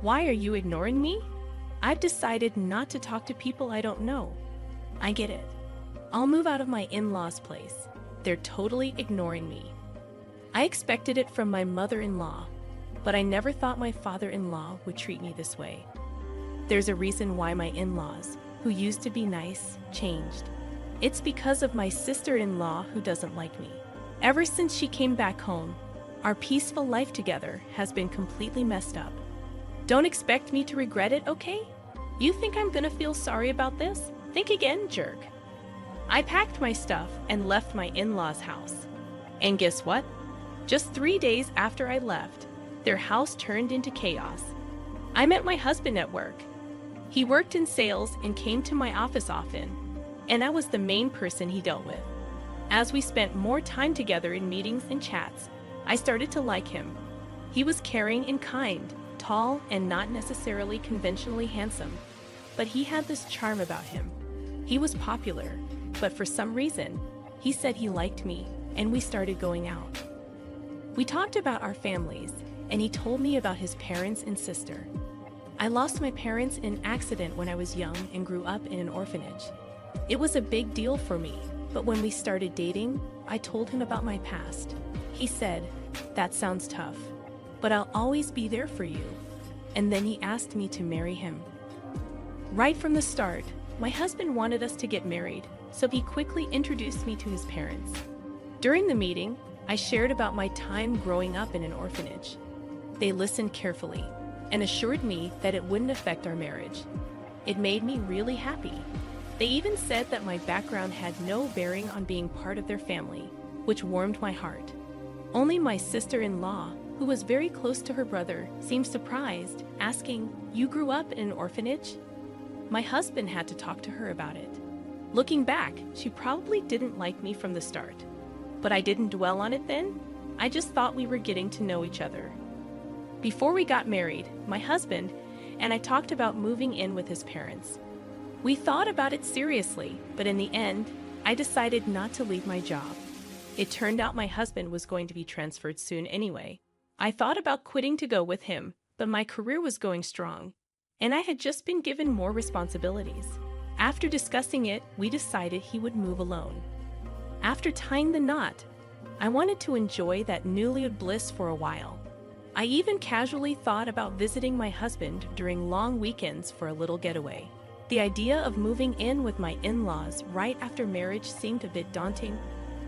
Why are you ignoring me? I've decided not to talk to people I don't know. I get it. I'll move out of my in-laws' place. They're totally ignoring me. I expected it from my mother-in-law, but I never thought my father-in-law would treat me this way. There's a reason why my in-laws, who used to be nice, changed. It's because of my sister-in-law who doesn't like me. Ever since she came back home, our peaceful life together has been completely messed up. Don't expect me to regret it, okay? You think I'm gonna feel sorry about this? Think again, jerk. I packed my stuff and left my in-laws' house. And guess what? Just 3 days after I left, their house turned into chaos. I met my husband at work. He worked in sales and came to my office often, and I was the main person he dealt with. As we spent more time together in meetings and chats, I started to like him. He was caring and kind, tall and not necessarily conventionally handsome, but he had this charm about him. He was popular, but for some reason, he said he liked me, and we started going out. We talked about our families, and he told me about his parents and sister. I lost my parents in an accident when I was young and grew up in an orphanage. It was a big deal for me, but when we started dating, I told him about my past. He said, "That sounds tough, but I'll always be there for you." And then he asked me to marry him. Right from the start, my husband wanted us to get married, so he quickly introduced me to his parents. During the meeting, I shared about my time growing up in an orphanage. They listened carefully and assured me that it wouldn't affect our marriage. It made me really happy. They even said that my background had no bearing on being part of their family, which warmed my heart. Only my sister-in-law, who was very close to her brother, seemed surprised, asking, "You grew up in an orphanage?" My husband had to talk to her about it. Looking back, she probably didn't like me from the start. But I didn't dwell on it then. I just thought we were getting to know each other. Before we got married, my husband and I talked about moving in with his parents. We thought about it seriously, but in the end, I decided not to leave my job. It turned out my husband was going to be transferred soon anyway. I thought about quitting to go with him, but my career was going strong, and I had just been given more responsibilities. After discussing it, we decided he would move alone. After tying the knot, I wanted to enjoy that newlywed bliss for a while. I even casually thought about visiting my husband during long weekends for a little getaway. The idea of moving in with my in-laws right after marriage seemed a bit daunting,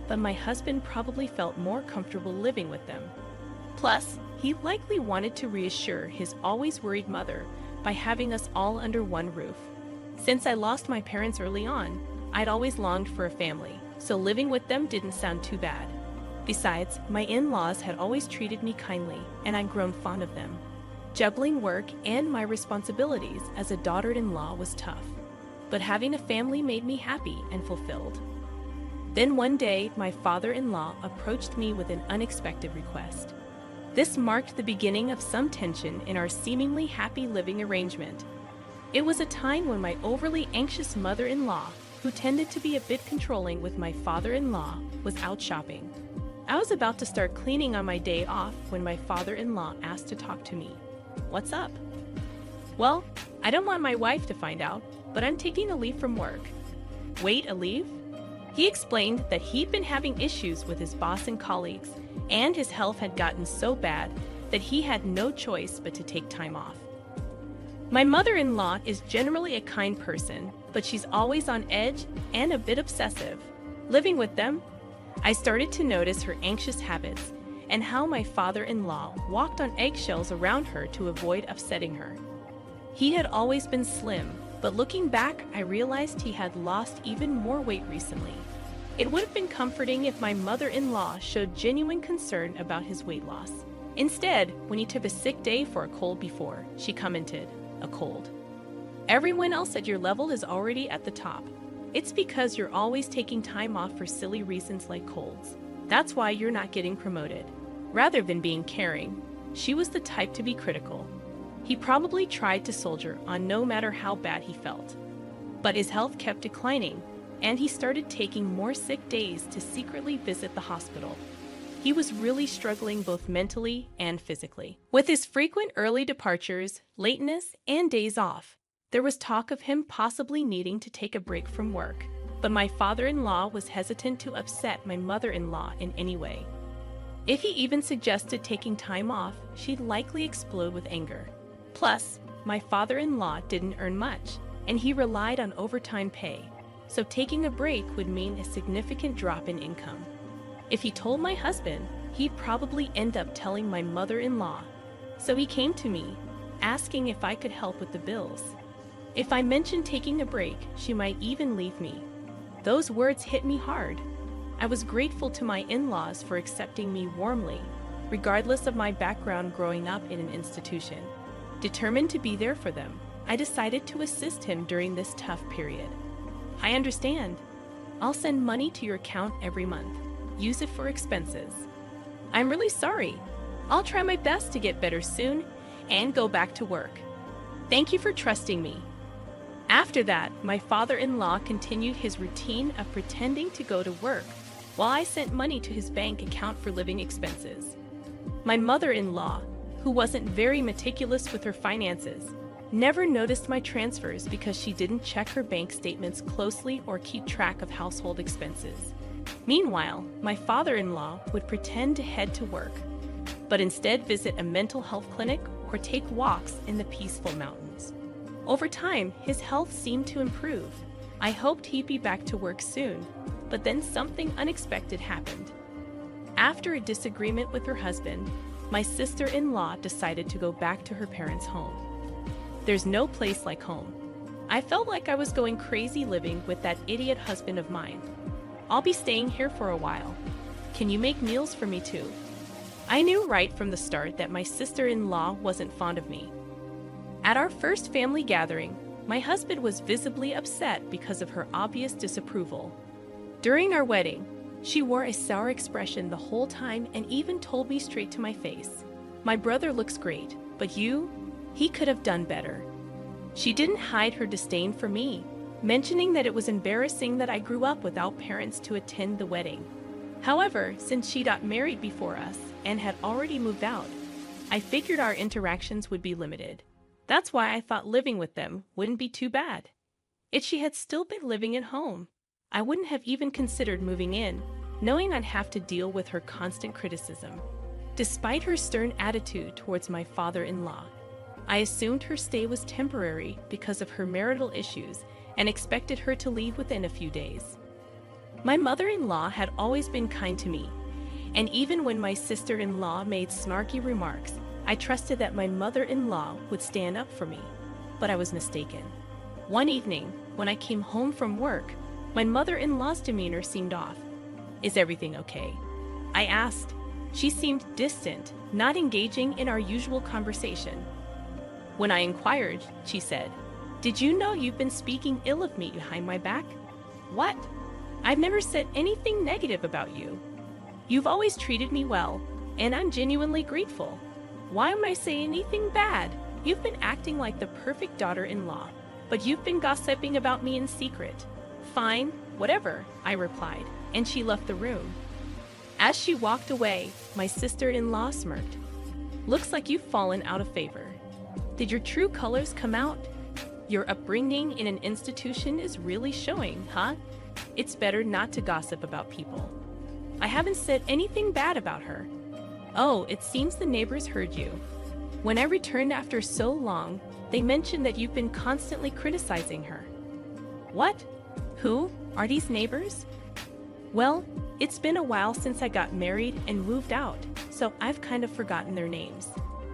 but my husband probably felt more comfortable living with them. Plus, he likely wanted to reassure his always worried mother by having us all under one roof. Since I lost my parents early on, I'd always longed for a family, so living with them didn't sound too bad. Besides, my in-laws had always treated me kindly, and I'd grown fond of them. Juggling work and my responsibilities as a daughter-in-law was tough, but having a family made me happy and fulfilled. Then one day, my father-in-law approached me with an unexpected request. This marked the beginning of some tension in our seemingly happy living arrangement. It was a time when my overly anxious mother-in-law, who tended to be a bit controlling with my father-in-law, was out shopping. I was about to start cleaning on my day off when my father-in-law asked to talk to me. "What's up?" "Well, I don't want my wife to find out, but I'm taking a leave from work." "Wait, a leave?" He explained that he'd been having issues with his boss and colleagues, and his health had gotten so bad that he had no choice but to take time off. My mother-in-law is generally a kind person, but she's always on edge and a bit obsessive. Living with them, I started to notice her anxious habits and how my father-in-law walked on eggshells around her to avoid upsetting her. He had always been slim, but looking back, I realized he had lost even more weight recently. It would have been comforting if my mother-in-law showed genuine concern about his weight loss. Instead, when he took a sick day for a cold before, she commented, "A cold? Everyone else at your level is already at the top. It's because you're always taking time off for silly reasons like colds. That's why you're not getting promoted." Rather than being caring, she was the type to be critical. He probably tried to soldier on no matter how bad he felt. But his health kept declining, and he started taking more sick days to secretly visit the hospital. he was really struggling both mentally and physically. With his frequent early departures, lateness, and days off, there was talk of him possibly needing to take a break from work. But my father-in-law was hesitant to upset my mother-in-law in any way. If he even suggested taking time off, she'd likely explode with anger. Plus, my father-in-law didn't earn much, and he relied on overtime pay, so taking a break would mean a significant drop in income. If he told my husband, he'd probably end up telling my mother-in-law, so he came to me, asking if I could help with the bills. If I mentioned taking a break, she might even leave me. Those words hit me hard. I was grateful to my in-laws for accepting me warmly, regardless of my background growing up in an institution. Determined to be there for them, I decided to assist him during this tough period. I understand. I'll send money to your account every month. Use it for expenses. I'm really sorry. I'll try my best to get better soon and go back to work. Thank you for trusting me. After that, my father-in-law continued his routine of pretending to go to work while I sent money to his bank account for living expenses. My mother-in-law, who wasn't very meticulous with her finances, never noticed my transfers because she didn't check her bank statements closely or keep track of household expenses. Meanwhile, my father-in-law would pretend to head to work, but instead visit a mental health clinic or take walks in the peaceful mountains. Over time, his health seemed to improve. I hoped he'd be back to work soon, but then something unexpected happened. After a disagreement with her husband, my sister-in-law decided to go back to her parents' home. There's no place like home. I felt like I was going crazy living with that idiot husband of mine. I'll be staying here for a while. Can you make meals for me too? I knew right from the start that my sister-in-law wasn't fond of me. At our first family gathering, my husband was visibly upset because of her obvious disapproval. During our wedding, she wore a sour expression the whole time and even told me straight to my face, "My brother looks great, but he could have done better." She didn't hide her disdain for me, mentioning that it was embarrassing that I grew up without parents to attend the wedding. However, since she got married before us and had already moved out, I figured our interactions would be limited. That's why I thought living with them wouldn't be too bad. If she had still been living at home, I wouldn't have even considered moving in, knowing I'd have to deal with her constant criticism. Despite her stern attitude towards my father-in-law, I assumed her stay was temporary because of her marital issues and expected her to leave within a few days. My mother-in-law had always been kind to me, and even when my sister-in-law made snarky remarks, I trusted that my mother-in-law would stand up for me, but I was mistaken. One evening, when I came home from work, my mother-in-law's demeanor seemed off. "Is everything okay?" I asked. She seemed distant, not engaging in our usual conversation. When I inquired, she said, "Did you know you've been speaking ill of me behind my back?" "What? I've never said anything negative about you. You've always treated me well, and I'm genuinely grateful. Why am I saying anything bad? You've been acting like the perfect daughter-in-law, but you've been gossiping about me in secret." "Fine, whatever," I replied, and she left the room. As she walked away, my sister-in-law smirked. "Looks like you've fallen out of favor. Did your true colors come out? Your upbringing in an institution is really showing, huh? It's better not to gossip about people." "I haven't said anything bad about her." "Oh, it seems the neighbors heard you. When I returned after so long, they mentioned that you've been constantly criticizing her." "What? Who? Are these neighbors?" "Well, it's been a while since I got married and moved out, so I've kind of forgotten their names.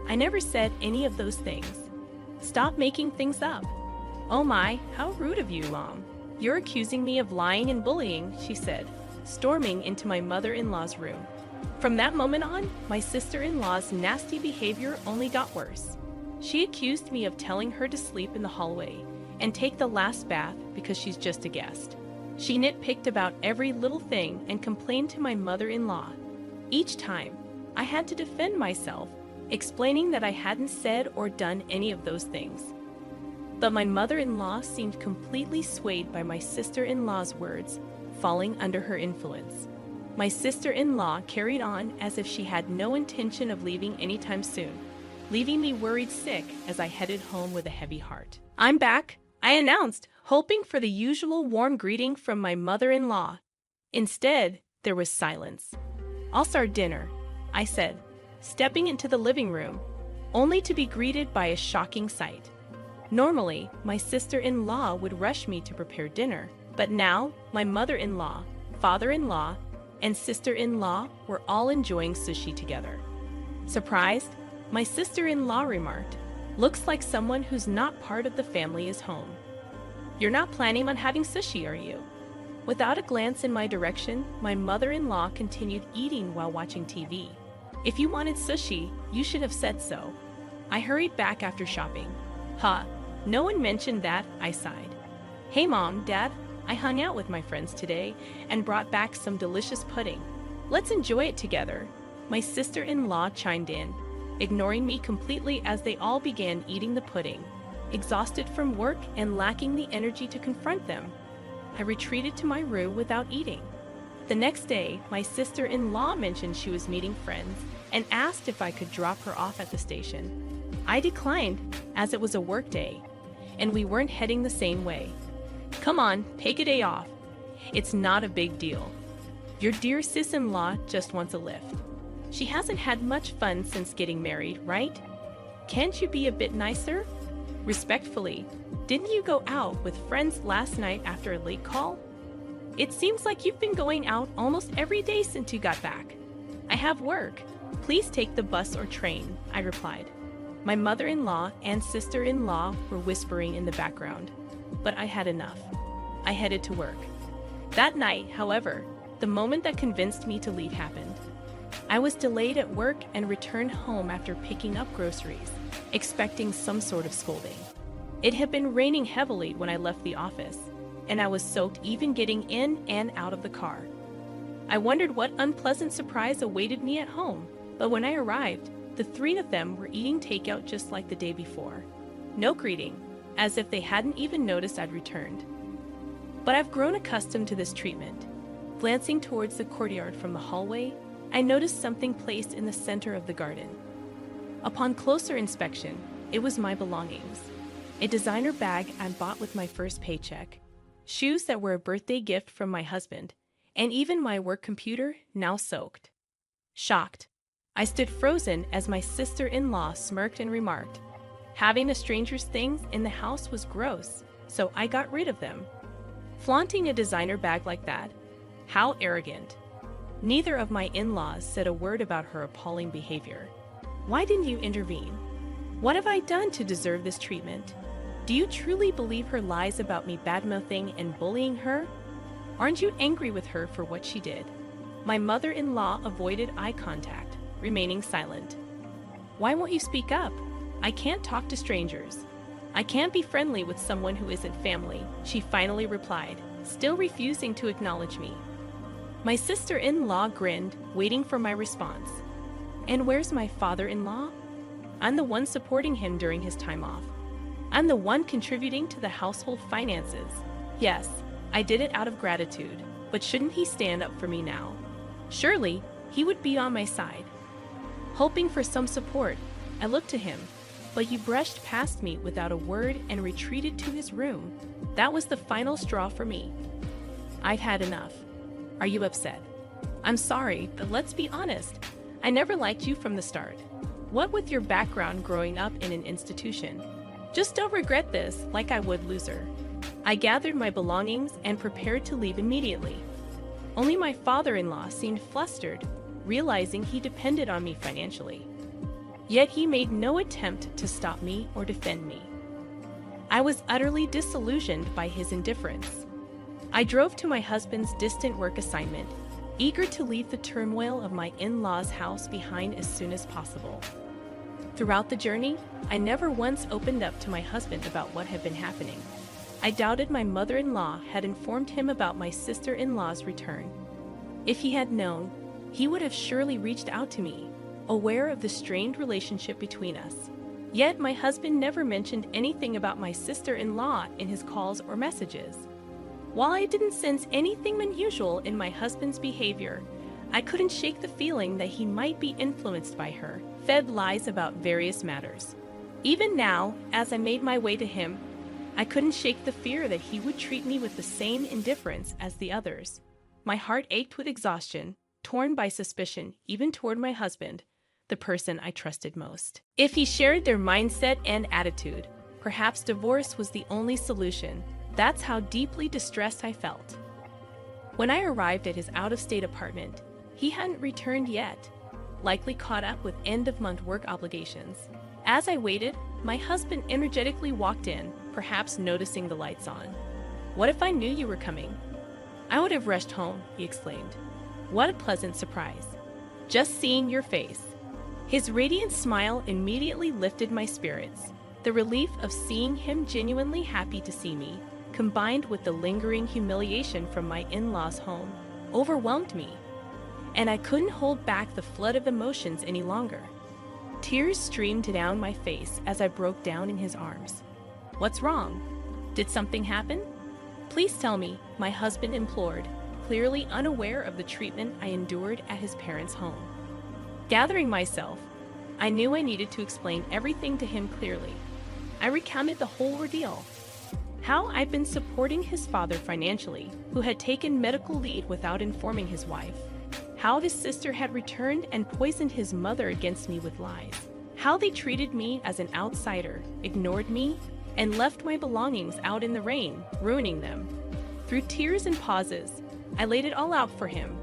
I never said any of those things. Stop making things up." "Oh my, how rude of you, Mom. You're accusing me of lying and bullying," she said, storming into my mother-in-law's room. From that moment on, my sister-in-law's nasty behavior only got worse. She accused me of telling her to sleep in the hallway and take the last bath because she's just a guest. She nitpicked about every little thing and complained to my mother-in-law. Each time, I had to defend myself, explaining that I hadn't said or done any of those things. But my mother-in-law seemed completely swayed by my sister-in-law's words, falling under her influence. My sister-in-law carried on as if she had no intention of leaving anytime soon, leaving me worried sick as I headed home with a heavy heart. "I'm back," I announced, hoping for the usual warm greeting from my mother-in-law. Instead, there was silence. "I'll start dinner," I said, stepping into the living room, only to be greeted by a shocking sight. Normally, my sister-in-law would rush me to prepare dinner, but now my mother-in-law, father-in-law, and sister-in-law were all enjoying sushi together. Surprised, my sister-in-law remarked, "Looks like someone who's not part of the family is home. You're not planning on having sushi, are you?" Without a glance in my direction, my mother-in-law continued eating while watching TV. "If you wanted sushi, you should have said so." I hurried back after shopping. "Huh, no one mentioned that," I sighed. "Hey Mom, Dad, I hung out with my friends today and brought back some delicious pudding. Let's enjoy it together." My sister-in-law chimed in, ignoring me completely as they all began eating the pudding, exhausted from work and lacking the energy to confront them. I retreated to my room without eating. The next day, my sister-in-law mentioned she was meeting friends and asked if I could drop her off at the station. I declined, as it was a work day, and we weren't heading the same way. "Come on, take a day off. It's not a big deal. Your dear sis-in-law just wants a lift. She hasn't had much fun since getting married, right? Can't you be a bit nicer? Respectfully, didn't you go out with friends last night after a late call? It seems like you've been going out almost every day since you got back." "I have work. Please take the bus or train," I replied. My mother-in-law and sister-in-law were whispering in the background, but I had enough. I headed to work. That night, however, the moment that convinced me to leave happened. I was delayed at work and returned home after picking up groceries, expecting some sort of scolding. It had been raining heavily when I left the office, and I was soaked even getting in and out of the car. I wondered what unpleasant surprise awaited me at home, but when I arrived, the three of them were eating takeout just like the day before. No greeting, as if they hadn't even noticed I'd returned. But I've grown accustomed to this treatment. Glancing towards the courtyard from the hallway, I noticed something placed in the center of the garden. Upon closer inspection, it was my belongings. A designer bag I'd bought with my first paycheck, shoes that were a birthday gift from my husband, and even my work computer, now soaked. Shocked, I stood frozen as my sister-in-law smirked and remarked, "Having a stranger's things in the house was gross, so I got rid of them." Flaunting a designer bag like that? How arrogant. Neither of my in-laws said a word about her appalling behavior. Why didn't you intervene? What have I done to deserve this treatment? Do you truly believe her lies about me badmouthing and bullying her? Aren't you angry with her for what she did? My mother-in-law avoided eye contact, remaining silent. "Why won't you speak up? I can't talk to strangers. I can't be friendly with someone who isn't family," she finally replied, still refusing to acknowledge me. My sister-in-law grinned, waiting for my response. "And where's my father-in-law? I'm the one supporting him during his time off. I'm the one contributing to the household finances. Yes, I did it out of gratitude, but shouldn't he stand up for me now? Surely, he would be on my side." Hoping for some support, I looked to him, but he brushed past me without a word and retreated to his room. That was the final straw for me. I've had enough. Are you upset? I'm sorry, but let's be honest. I never liked you from the start. What with your background growing up in an institution? Just don't regret this like I would loser. I gathered my belongings and prepared to leave immediately. Only my father-in-law seemed flustered, realizing he depended on me financially. Yet he made no attempt to stop me or defend me. I was utterly disillusioned by his indifference. I drove to my husband's distant work assignment, eager to leave the turmoil of my in-laws' house behind as soon as possible. Throughout the journey, I never once opened up to my husband about what had been happening. I doubted my mother-in-law had informed him about my sister-in-law's return. If he had known, he would have surely reached out to me, aware of the strained relationship between us. Yet my husband never mentioned anything about my sister-in-law in his calls or messages. While I didn't sense anything unusual in my husband's behavior, I couldn't shake the feeling that he might be influenced by her, fed lies about various matters. Even now, as I made my way to him, I couldn't shake the fear that he would treat me with the same indifference as the others. My heart ached with exhaustion, torn by suspicion, even toward my husband, the person I trusted most. If he shared their mindset and attitude, perhaps divorce was the only solution. That's how deeply distressed I felt. When I arrived at his out-of-state apartment, he hadn't returned yet, likely caught up with end-of-month work obligations. As I waited, my husband energetically walked in, perhaps noticing the lights on. "What if I knew you were coming? I would have rushed home," he exclaimed. "What a pleasant surprise. Just seeing your face." His radiant smile immediately lifted my spirits. The relief of seeing him genuinely happy to see me, combined with the lingering humiliation from my in-laws' home, overwhelmed me. And I couldn't hold back the flood of emotions any longer. Tears streamed down my face as I broke down in his arms. "What's wrong? Did something happen? Please tell me," my husband implored, clearly unaware of the treatment I endured at his parents' home. Gathering myself, I knew I needed to explain everything to him clearly. I recounted the whole ordeal. How I'd been supporting his father financially, who had taken medical leave without informing his wife. How his sister had returned and poisoned his mother against me with lies. How they treated me as an outsider, ignored me, and left my belongings out in the rain, ruining them. Through tears and pauses, I laid it all out for him.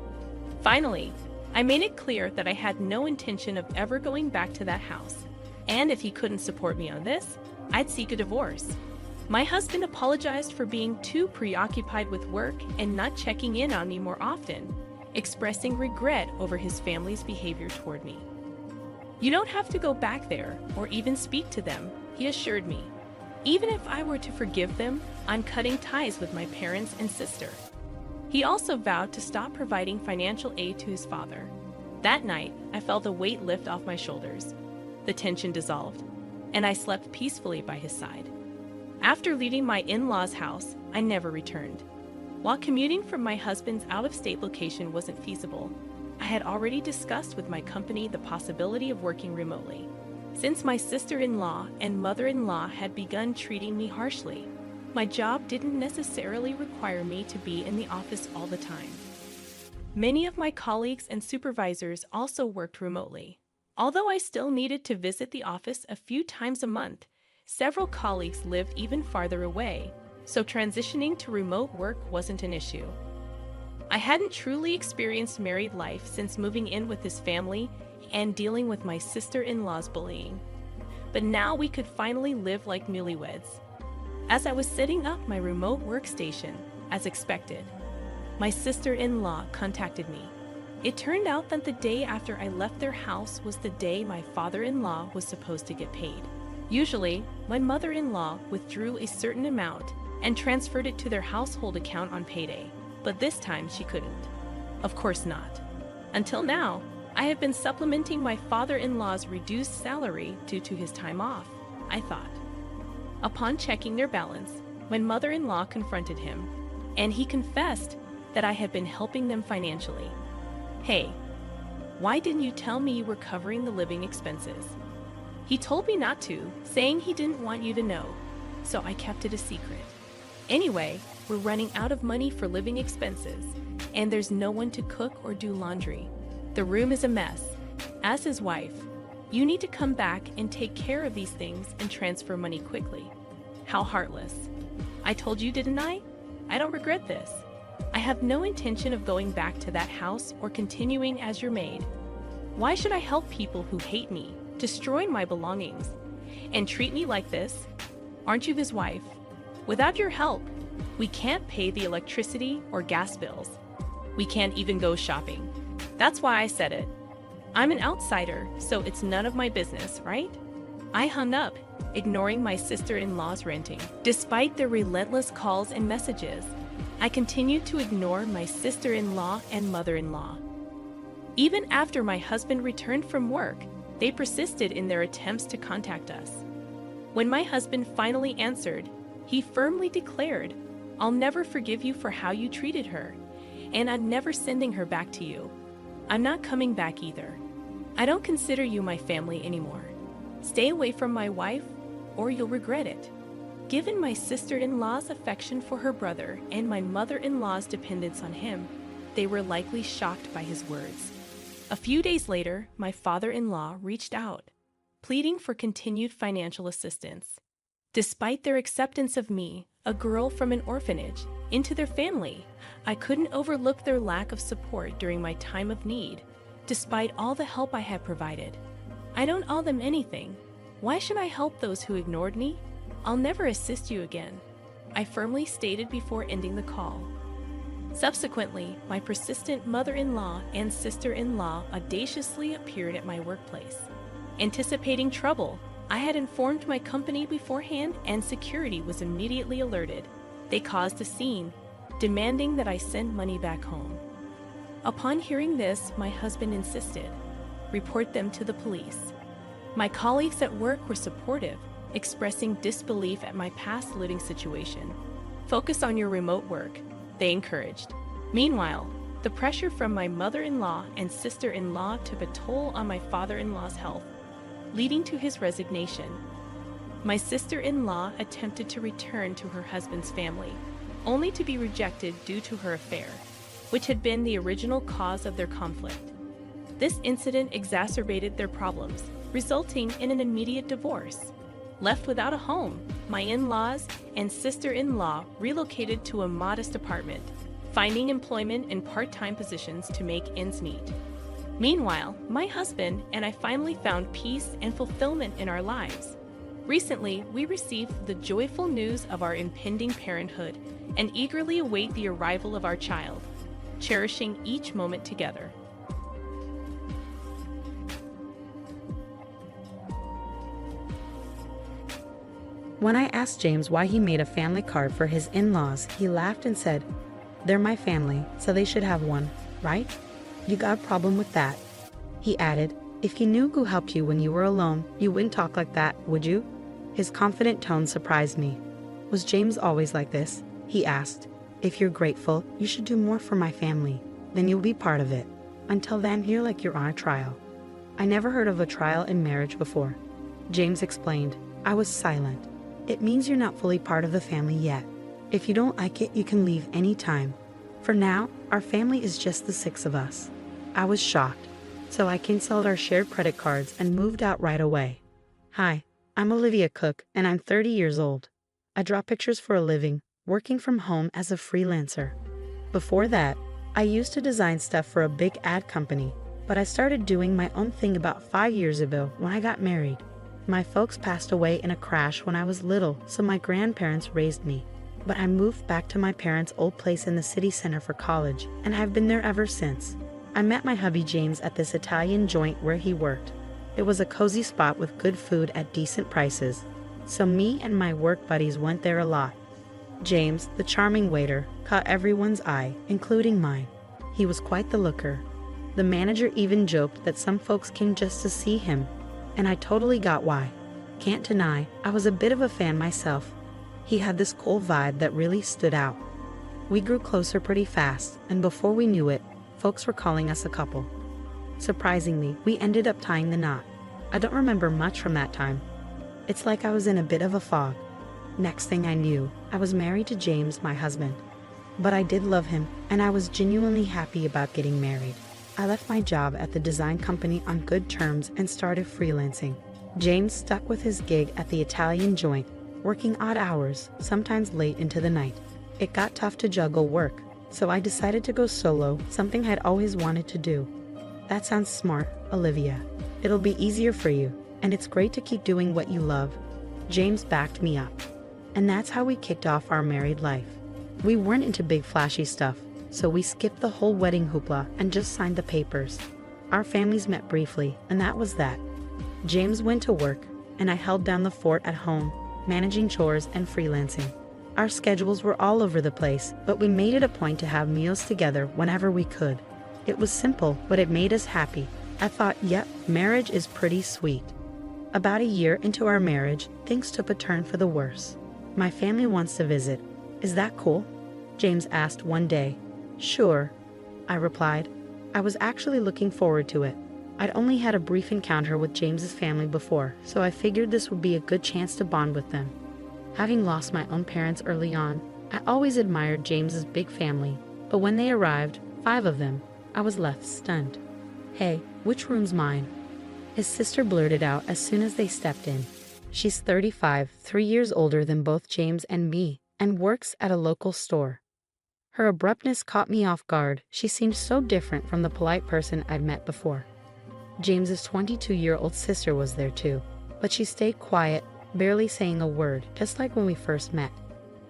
Finally, I made it clear that I had no intention of ever going back to that house, and if he couldn't support me on this, I'd seek a divorce. My husband apologized for being too preoccupied with work and not checking in on me more often, expressing regret over his family's behavior toward me. "You don't have to go back there or even speak to them," he assured me. "Even if I were to forgive them, I'm cutting ties with my parents and sister." He also vowed to stop providing financial aid to his father. That night, I felt the weight lift off my shoulders. The tension dissolved, and I slept peacefully by his side. After leaving my in-laws' house, I never returned. While commuting from my husband's out-of-state location wasn't feasible, I had already discussed with my company the possibility of working remotely, since my sister-in-law and mother-in-law had begun treating me harshly. My job didn't necessarily require me to be in the office all the time. Many of my colleagues and supervisors also worked remotely. Although I still needed to visit the office a few times a month, several colleagues lived even farther away, so transitioning to remote work wasn't an issue. I hadn't truly experienced married life since moving in with his family and dealing with my sister-in-law's bullying. But now we could finally live like newlyweds. As I was setting up my remote workstation, as expected, my sister-in-law contacted me. It turned out that the day after I left their house was the day my father-in-law was supposed to get paid. Usually, my mother-in-law withdrew a certain amount and transferred it to their household account on payday, but this time she couldn't. Of course not. Until now, I have been supplementing my father-in-law's reduced salary due to his time off, I thought. Upon checking their balance, my mother-in-law confronted him, and he confessed that I had been helping them financially. "Hey, why didn't you tell me you were covering the living expenses?" He told me not to, saying he didn't want you to know, so I kept it a secret. Anyway, we're running out of money for living expenses, and there's no one to cook or do laundry. The room is a mess. As his wife, you need to come back and take care of these things and transfer money quickly. How heartless. I told you, didn't I? I don't regret this. I have no intention of going back to that house or continuing as your maid. Why should I help people who hate me, destroy my belongings, and treat me like this? Aren't you his wife? Without your help, we can't pay the electricity or gas bills. We can't even go shopping. That's why I said it. I'm an outsider, so it's none of my business, right? I hung up, ignoring my sister-in-law's ranting. Despite their relentless calls and messages, I continued to ignore my sister-in-law and mother-in-law. Even after my husband returned from work, they persisted in their attempts to contact us. When my husband finally answered, he firmly declared, "I'll never forgive you for how you treated her, and I'm never sending her back to you." I'm not coming back either. I don't consider you my family anymore. Stay away from my wife, or you'll regret it. Given my sister-in-law's affection for her brother and my mother-in-law's dependence on him, they were likely shocked by his words. A few days later, my father-in-law reached out, pleading for continued financial assistance. Despite their acceptance of me, a girl from an orphanage, into their family, I couldn't overlook their lack of support during my time of need, despite all the help I had provided. I don't owe them anything. Why should I help those who ignored me? I'll never assist you again, I firmly stated before ending the call. Subsequently, my persistent mother-in-law and sister-in-law audaciously appeared at my workplace. Anticipating trouble, I had informed my company beforehand and security was immediately alerted. They caused a scene, demanding that I send money back home. Upon hearing this, my husband insisted, report them to the police. My colleagues at work were supportive, expressing disbelief at my past living situation. Focus on your remote work, they encouraged. Meanwhile, the pressure from my mother-in-law and sister-in-law took a toll on my father-in-law's health, leading to his resignation. My sister-in-law attempted to return to her husband's family, only to be rejected due to her affair, which had been the original cause of their conflict. This incident exacerbated their problems, resulting in an immediate divorce. Left without a home, my in-laws and sister-in-law relocated to a modest apartment, finding employment in part-time positions to make ends meet. Meanwhile, my husband and I finally found peace and fulfillment in our lives. Recently, we received the joyful news of our impending parenthood and eagerly await the arrival of our child, cherishing each moment together. When I asked James why he made a family card for his in-laws, he laughed and said, "They're my family, so they should have one, right? You got a problem with that?" He added, "If you knew who helped you when you were alone, you wouldn't talk like that, would you?" His confident tone surprised me. Was James always like this? He asked. "If you're grateful, you should do more for my family. Then you'll be part of it. Until then, you're like you're on a trial." I never heard of a trial in marriage before. James explained. I was silent. It means you're not fully part of the family yet. If you don't like it, you can leave any time. For now, our family is just the 6 of us. I was shocked, so I canceled our shared credit cards and moved out right away. Hi, I'm Olivia Cook, and I'm 30 years old. I draw pictures for a living, working from home as a freelancer. Before that, I used to design stuff for a big ad company, but I started doing my own thing about 5 years ago when I got married. My folks passed away in a crash when I was little, so my grandparents raised me. But I moved back to my parents' old place in the city center for college, and I've been there ever since. I met my hubby James at this Italian joint where he worked. It was a cozy spot with good food at decent prices, so me and my work buddies went there a lot. James, the charming waiter, caught everyone's eye, including mine. He was quite the looker. The manager even joked that some folks came just to see him, and I totally got why. Can't deny, I was a bit of a fan myself. He had this cool vibe that really stood out. We grew closer pretty fast, and before we knew it, folks were calling us a couple. Surprisingly, we ended up tying the knot. I don't remember much from that time. It's like I was in a bit of a fog. Next thing I knew, I was married to James, my husband. But I did love him, and I was genuinely happy about getting married. I left my job at the design company on good terms and started freelancing. James stuck with his gig at the Italian joint, working odd hours, sometimes late into the night. It got tough to juggle work, so I decided to go solo, something I'd always wanted to do. That sounds smart, Olivia. It'll be easier for you, and it's great to keep doing what you love. James backed me up. And that's how we kicked off our married life. We weren't into big flashy stuff, so we skipped the whole wedding hoopla and just signed the papers. Our families met briefly, and that was that. James went to work, and I held down the fort at home, managing chores and freelancing. Our schedules were all over the place, but we made it a point to have meals together whenever we could. It was simple, but it made us happy. I thought, yep, marriage is pretty sweet. About a year into our marriage, things took a turn for the worse. My family wants to visit. Is that cool? James asked one day. Sure, I replied. I was actually looking forward to it. I'd only had a brief encounter with James's family before, so I figured this would be a good chance to bond with them. Having lost my own parents early on, I always admired James's big family, but when they arrived, 5 of them, I was left stunned. "Hey, which room's mine?" his sister blurted out as soon as they stepped in. She's 35, 3 years older than both James and me, and works at a local store. Her abruptness caught me off guard. She seemed so different from the polite person I'd met before. James's 22-year-old sister was there too, but she stayed quiet, barely saying a word, just like when we first met.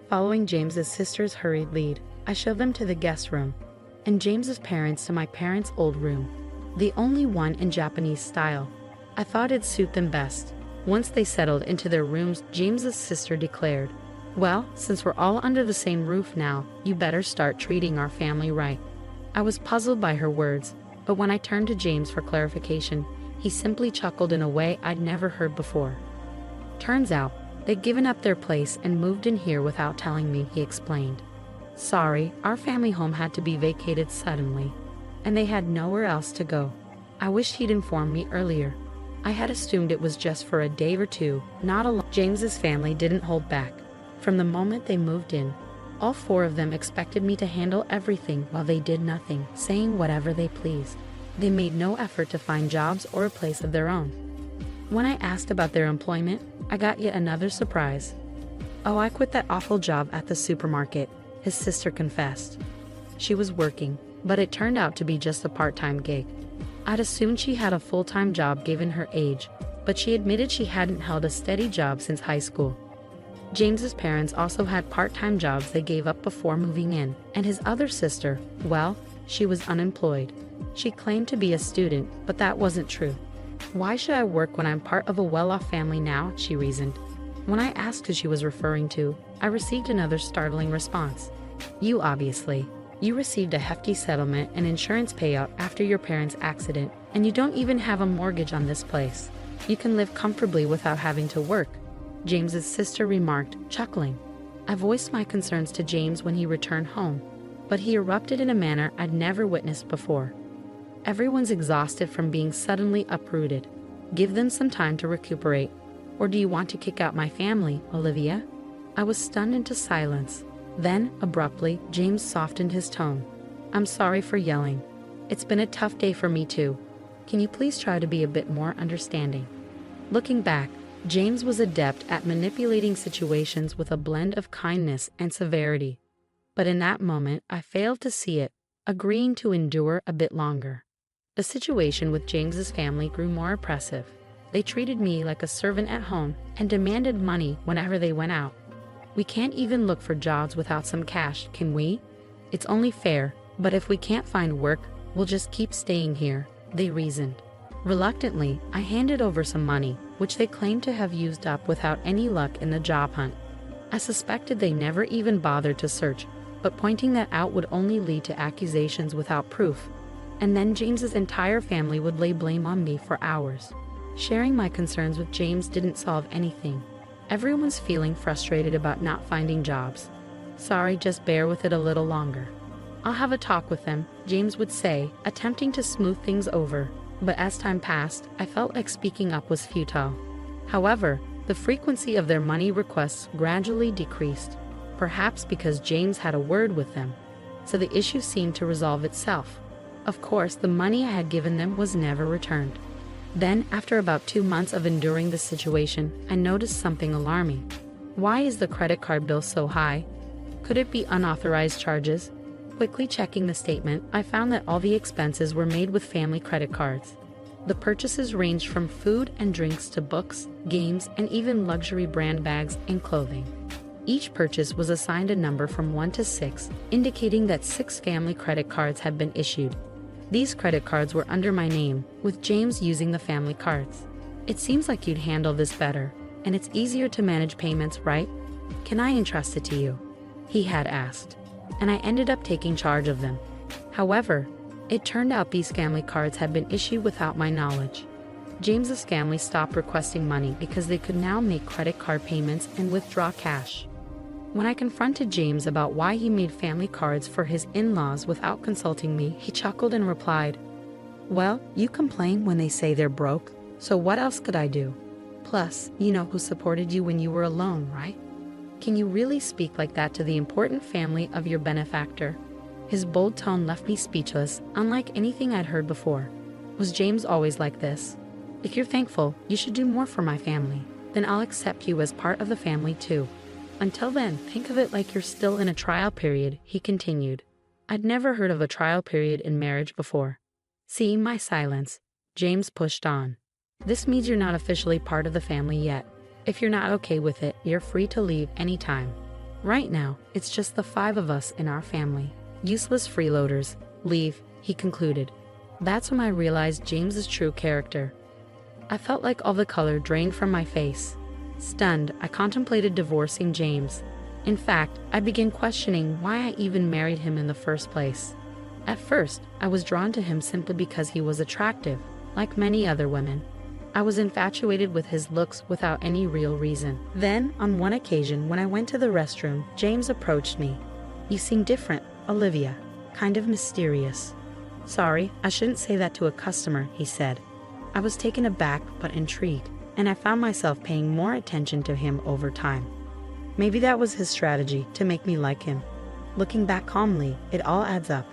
Following James's sister's hurried lead, I shoved them to the guest room, and James's parents to my parents' old room, the only one in Japanese style. I thought it'd suit them best. Once they settled into their rooms, James's sister declared, "Well, since we're all under the same roof now, you better start treating our family right." I was puzzled by her words, but when I turned to James for clarification, he simply chuckled in a way I'd never heard before. "Turns out, they'd given up their place and moved in here without telling me," he explained. "Sorry, our family home had to be vacated suddenly, and they had nowhere else to go. I wished he'd informed me earlier. I had assumed it was just for a day or two, not a long." James's family didn't hold back. From the moment they moved in, all 4 of them expected me to handle everything while they did nothing, saying whatever they pleased. They made no effort to find jobs or a place of their own. When I asked about their employment, I got yet another surprise. "Oh, I quit that awful job at the supermarket," his sister confessed. She was working, but it turned out to be just a part-time gig. I'd assumed she had a full-time job given her age, but she admitted she hadn't held a steady job since high school. James's parents also had part-time jobs they gave up before moving in, and his other sister, well, she was unemployed. She claimed to be a student, but that wasn't true. "Why should I work when I'm part of a well-off family now?" she reasoned. When I asked who she was referring to, I received another startling response. "You obviously. You received a hefty settlement and insurance payout after your parents' accident, and you don't even have a mortgage on this place. You can live comfortably without having to work," James's sister remarked, chuckling. I voiced my concerns to James when he returned home, but he erupted in a manner I'd never witnessed before. "Everyone's exhausted from being suddenly uprooted. Give them some time to recuperate. Or do you want to kick out my family, Olivia?" I was stunned into silence. Then, abruptly, James softened his tone. "I'm sorry for yelling. It's been a tough day for me too. Can you please try to be a bit more understanding?" Looking back, James was adept at manipulating situations with a blend of kindness and severity. But in that moment, I failed to see it, agreeing to endure a bit longer. The situation with James's family grew more oppressive. They treated me like a servant at home and demanded money whenever they went out. "We can't even look for jobs without some cash, can we? It's only fair, but if we can't find work, we'll just keep staying here," they reasoned. Reluctantly, I handed over some money, which they claimed to have used up without any luck in the job hunt. I suspected they never even bothered to search, but pointing that out would only lead to accusations without proof. And then James's entire family would lay blame on me for hours. Sharing my concerns with James didn't solve anything. Everyone's feeling frustrated about not finding jobs. "Sorry, just bear with it a little longer. I'll have a talk with them," James would say, attempting to smooth things over. But as time passed, I felt like speaking up was futile. However, the frequency of their money requests gradually decreased, perhaps because James had a word with them, so the issue seemed to resolve itself. Of course, the money I had given them was never returned. Then, after about 2 months of enduring this situation, I noticed something alarming. Why is the credit card bill so high? Could it be unauthorized charges? Quickly checking the statement, I found that all the expenses were made with family credit cards. The purchases ranged from food and drinks to books, games, and even luxury brand bags and clothing. Each purchase was assigned a number from 1 to 6, indicating that 6 family credit cards had been issued. These credit cards were under my name, with James using the family cards. "It seems like you'd handle this better, and it's easier to manage payments, right? Can I entrust it to you?" he had asked, and I ended up taking charge of them. However, it turned out these family cards had been issued without my knowledge. James's family stopped requesting money because they could now make credit card payments and withdraw cash. When I confronted James about why he made family cards for his in-laws without consulting me, he chuckled and replied, "Well, you complain when they say they're broke, so what else could I do? Plus, you know who supported you when you were alone, right? Can you really speak like that to the important family of your benefactor?" His bold tone left me speechless, unlike anything I'd heard before. Was James always like this? "If you're thankful you should do more for my family, then I'll accept you as part of the family too. Until then, think of it like you're still in a trial period," he continued. I'd never heard of a trial period in marriage before. Seeing my silence, James pushed on. "This means you're not officially part of the family yet. If you're not okay with it, you're free to leave anytime. Right now, it's just the 5 of us in our family. Useless freeloaders. Leave," he concluded. That's when I realized James's true character. I felt like all the color drained from my face. Stunned, I contemplated divorcing James. In fact, I began questioning why I even married him in the first place. At first, I was drawn to him simply because he was attractive, like many other women. I was infatuated with his looks without any real reason. Then, on one occasion when I went to the restroom, James approached me. "You seem different, Olivia. Kind of mysterious." "Sorry, I shouldn't say that to a customer," he said. I was taken aback but intrigued, and I found myself paying more attention to him over time. Maybe that was his strategy to make me like him. Looking back calmly, it all adds up.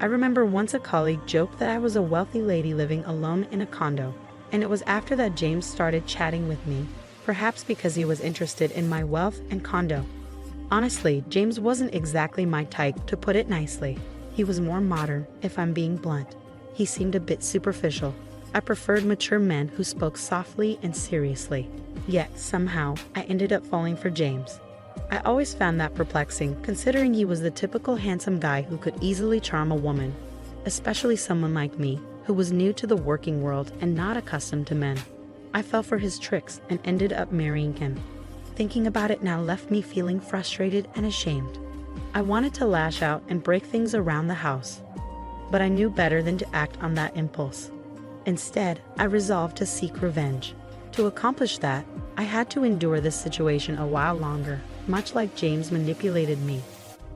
I remember once a colleague joked that I was a wealthy lady living alone in a condo, and it was after that James started chatting with me, perhaps because he was interested in my wealth and condo. Honestly, James wasn't exactly my type, to put it nicely. He was more modern, if I'm being blunt. He seemed a bit superficial. I preferred mature men who spoke softly and seriously. Yet, somehow, I ended up falling for James. I always found that perplexing, considering he was the typical handsome guy who could easily charm a woman, especially someone like me, who was new to the working world and not accustomed to men. I fell for his tricks and ended up marrying him. Thinking about it now left me feeling frustrated and ashamed. I wanted to lash out and break things around the house, but I knew better than to act on that impulse. Instead, I resolved to seek revenge. To accomplish that, I had to endure this situation a while longer, much like James manipulated me.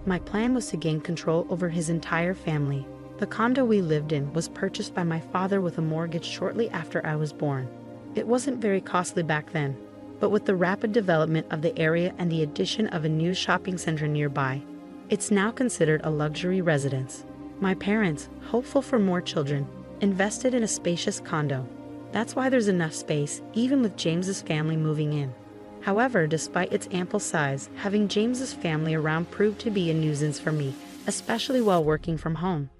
My plan was to gain control over his entire family. The condo we lived in was purchased by my father with a mortgage shortly after I was born. It wasn't very costly back then, but with the rapid development of the area and the addition of a new shopping center nearby, it's now considered a luxury residence. My parents, hopeful for more children, invested in a spacious condo. That's why there's enough space, even with James's family moving in. However, despite its ample size, having James's family around proved to be a nuisance for me, especially while working from home.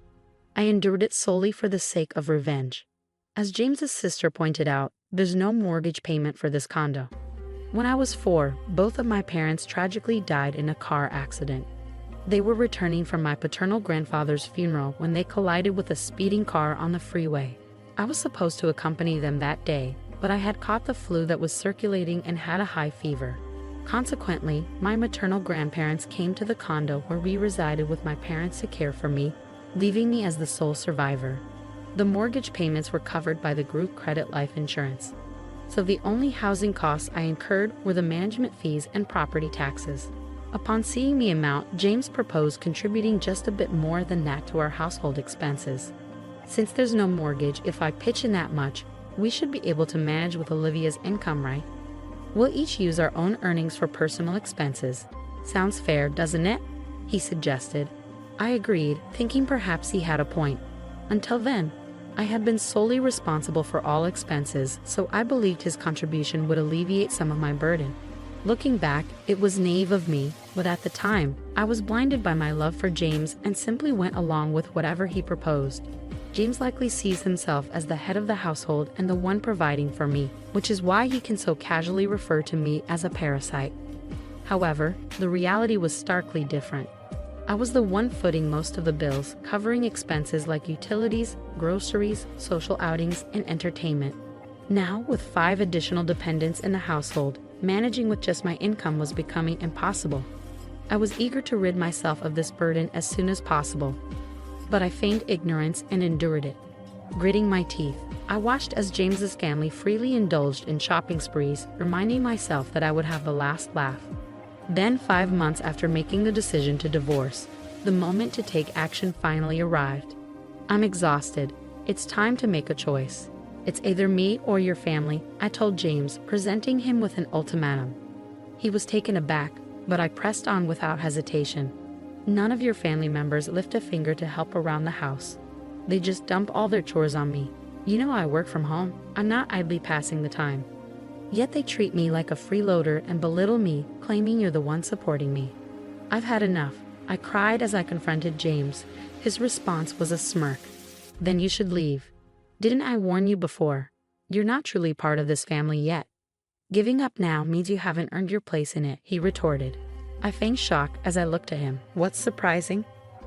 I endured it solely for the sake of revenge. As James's sister pointed out, there's no mortgage payment for this condo. When I was 4, both of my parents tragically died in a car accident. They were returning from my paternal grandfather's funeral when they collided with a speeding car on the freeway. I was supposed to accompany them that day, but I had caught the flu that was circulating and had a high fever. Consequently, my maternal grandparents came to the condo where we resided with my parents to care for me, leaving me as the sole survivor. The mortgage payments were covered by the group credit life insurance, so the only housing costs I incurred were the management fees and property taxes. Upon seeing the amount, James proposed contributing just a bit more than that to our household expenses. Since there's no mortgage, if I pitch in that much, we should be able to manage with Olivia's income, right? We'll each use our own earnings for personal expenses. Sounds fair, doesn't it? He suggested. I agreed, thinking perhaps he had a point. Until then, I had been solely responsible for all expenses, so I believed his contribution would alleviate some of my burden. Looking back, it was naive of me, but at the time, I was blinded by my love for James and simply went along with whatever he proposed. James likely sees himself as the head of the household and the one providing for me, which is why he can so casually refer to me as a parasite. However, the reality was starkly different. I was the one footing most of the bills, covering expenses like utilities, groceries, social outings, and entertainment. Now, with 5 additional dependents in the household, managing with just my income was becoming impossible. I was eager to rid myself of this burden as soon as possible, but I feigned ignorance and endured it. Gritting my teeth, I watched as James's family freely indulged in shopping sprees, reminding myself that I would have the last laugh. Then 5 months after making the decision to divorce, the moment to take action finally arrived. I'm exhausted. It's time to make a choice. It's either me or your family, I told James, presenting him with an ultimatum. He was taken aback, but I pressed on without hesitation. None of your family members lift a finger to help around the house. They just dump all their chores on me. You know I work from home. I'm not idly passing the time. Yet they treat me like a freeloader and belittle me, claiming you're the one supporting me. I've had enough. I cried as I confronted James. His response was a smirk. Then you should leave. Didn't I warn you before? You're not truly part of this family yet. Giving up now means you haven't earned your place in it, he retorted. I feigned shock as I looked at him. What's surprising?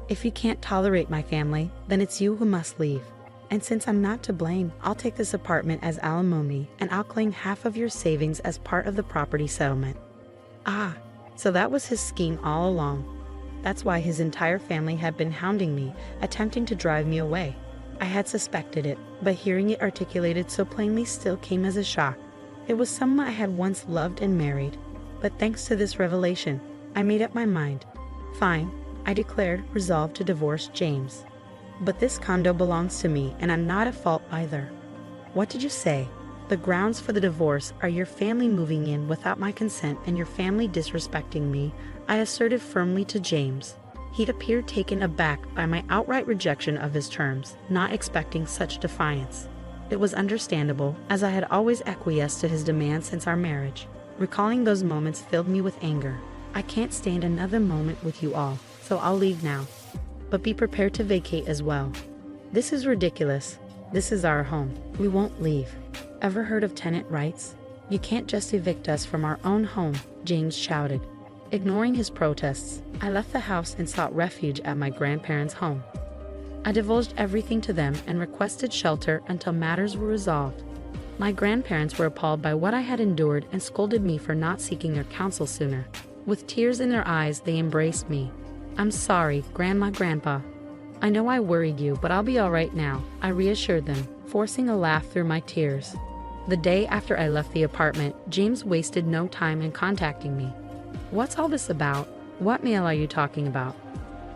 If you can't tolerate my family, then it's you who must leave. And since I'm not to blame, I'll take this apartment as alimony and I'll claim half of your savings as part of the property settlement. Ah, so that was his scheme all along. That's why his entire family had been hounding me, attempting to drive me away. I had suspected it, but hearing it articulated so plainly still came as a shock. It was someone I had once loved and married. But thanks to this revelation, I made up my mind. Fine, I declared, resolved to divorce James. But this condo belongs to me, and I'm not at fault either. What did you say? The grounds for the divorce are your family moving in without my consent and your family disrespecting me, I asserted firmly to James. He'd appeared taken aback by my outright rejection of his terms, not expecting such defiance. It was understandable, as I had always acquiesced to his demands since our marriage. Recalling those moments filled me with anger. I can't stand another moment with you all, so I'll leave now. But be prepared to vacate as well. This is ridiculous. This is our home. We won't leave. Ever heard of tenant rights? You can't just evict us from our own home, James shouted. Ignoring his protests, I left the house and sought refuge at my grandparents' home. I divulged everything to them and requested shelter until matters were resolved. My grandparents were appalled by what I had endured and scolded me for not seeking their counsel sooner. With tears in their eyes, they embraced me. I'm sorry, Grandma, Grandpa. I know I worried you, but I'll be all right now, I reassured them, forcing a laugh through my tears. The day after I left the apartment, James wasted no time in contacting me. What's all this about? What mail are you talking about?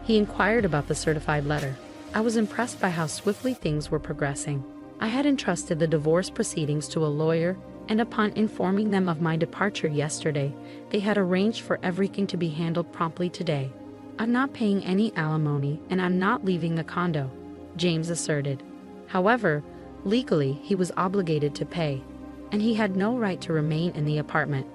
He inquired about the certified letter. I was impressed by how swiftly things were progressing. I had entrusted the divorce proceedings to a lawyer, and upon informing them of my departure yesterday, they had arranged for everything to be handled promptly today. I'm not paying any alimony, and I'm not leaving the condo, James asserted. However, legally he was obligated to pay, and he had no right to remain in the apartment.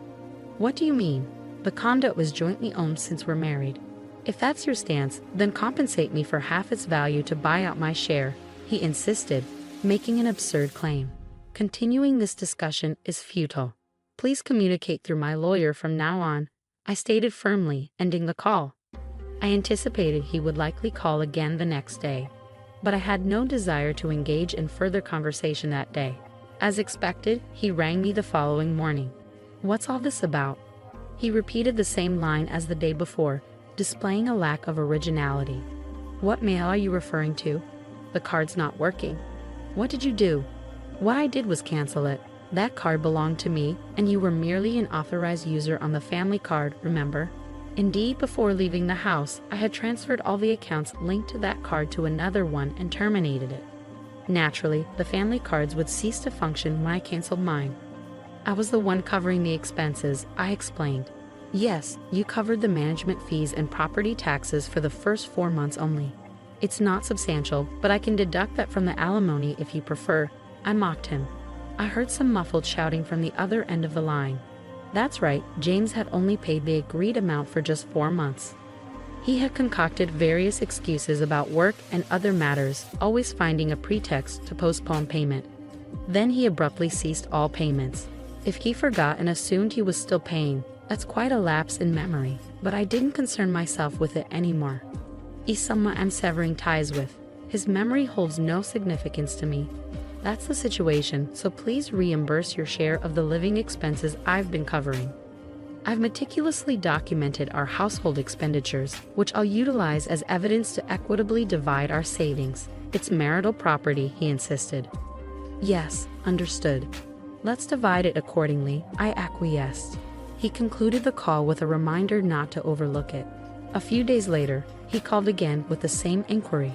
What do you mean? The condo is jointly owned since we're married. If that's your stance, then compensate me for half its value to buy out my share, he insisted, making an absurd claim. Continuing this discussion is futile. Please communicate through my lawyer from now on, I stated firmly, ending the call. I anticipated he would likely call again the next day, but I had no desire to engage in further conversation that day. As expected, he rang me the following morning. What's all this about? He repeated the same line as the day before, displaying a lack of originality. What mail are you referring to? The card's not working. What did you do? What I did was cancel it. That card belonged to me, and you were merely an authorized user on the family card, remember? Indeed, before leaving the house, I had transferred all the accounts linked to that card to another one and terminated it. Naturally, the family cards would cease to function when I canceled mine. I was the one covering the expenses, I explained. Yes, you covered the management fees and property taxes for the first 4 months only. It's not substantial, but I can deduct that from the alimony if you prefer, I mocked him. I heard some muffled shouting from the other end of the line. That's right, James had only paid the agreed amount for just 4 months. He had concocted various excuses about work and other matters, always finding a pretext to postpone payment. Then he abruptly ceased all payments. If he forgot and assumed he was still paying, that's quite a lapse in memory, but I didn't concern myself with it anymore. He's someone I'm severing ties with. His memory holds no significance to me. That's the situation, so please reimburse your share of the living expenses I've been covering. I've meticulously documented our household expenditures, which I'll utilize as evidence to equitably divide our savings. It's marital property, he insisted. Yes, understood. Let's divide it accordingly, I acquiesced. He concluded the call with a reminder not to overlook it. A few days later, he called again with the same inquiry.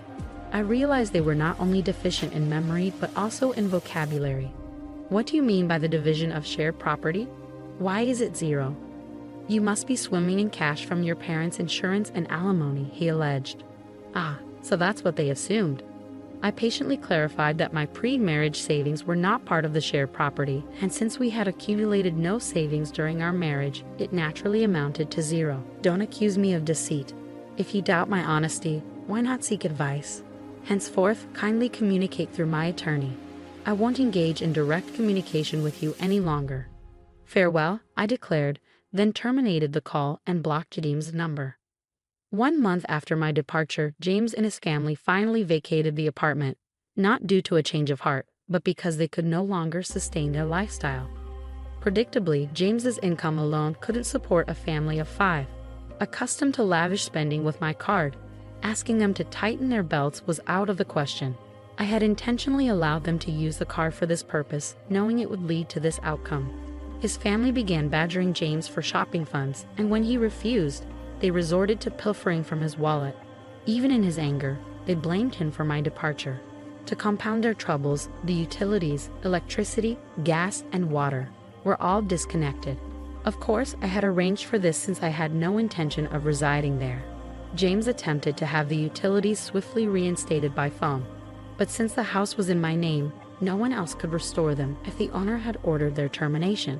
I realized they were not only deficient in memory but also in vocabulary. What do you mean by the division of shared property? Why is it zero? You must be swimming in cash from your parents' insurance and alimony, he alleged. Ah, so that's what they assumed. I patiently clarified that my pre-marriage savings were not part of the shared property, and since we had accumulated no savings during our marriage, it naturally amounted to zero. Don't accuse me of deceit. If you doubt my honesty, why not seek advice? Henceforth, kindly communicate through my attorney. I won't engage in direct communication with you any longer. Farewell, I declared, then terminated the call and blocked James' number. 1 month after my departure, James and his family finally vacated the apartment, not due to a change of heart, but because they could no longer sustain their lifestyle. Predictably, James's income alone couldn't support a family of 5. Accustomed to lavish spending with my card, asking them to tighten their belts was out of the question. I had intentionally allowed them to use the card for this purpose, knowing it would lead to this outcome. His family began badgering James for shopping funds, and when he refused, they resorted to pilfering from his wallet. Even in his anger, they blamed him for my departure. To compound their troubles, the utilities, electricity, gas, and water were all disconnected. Of course, I had arranged for this since I had no intention of residing there. James attempted to have the utilities swiftly reinstated by phone, but since the house was in my name, no one else could restore them if the owner had ordered their termination.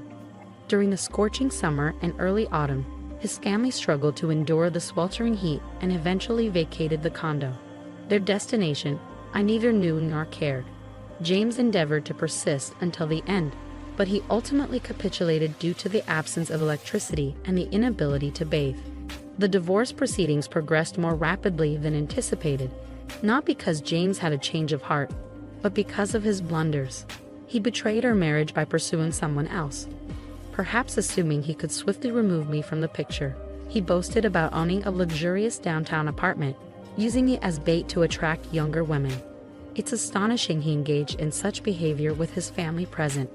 During the scorching summer and early autumn, his family struggled to endure the sweltering heat and eventually vacated the condo. Their destination, I neither knew nor cared. James endeavored to persist until the end, but he ultimately capitulated due to the absence of electricity and the inability to bathe. The divorce proceedings progressed more rapidly than anticipated, not because James had a change of heart, but because of his blunders. He betrayed our marriage by pursuing someone else. Perhaps assuming he could swiftly remove me from the picture, he boasted about owning a luxurious downtown apartment, using it as bait to attract younger women. It's astonishing he engaged in such behavior with his family present,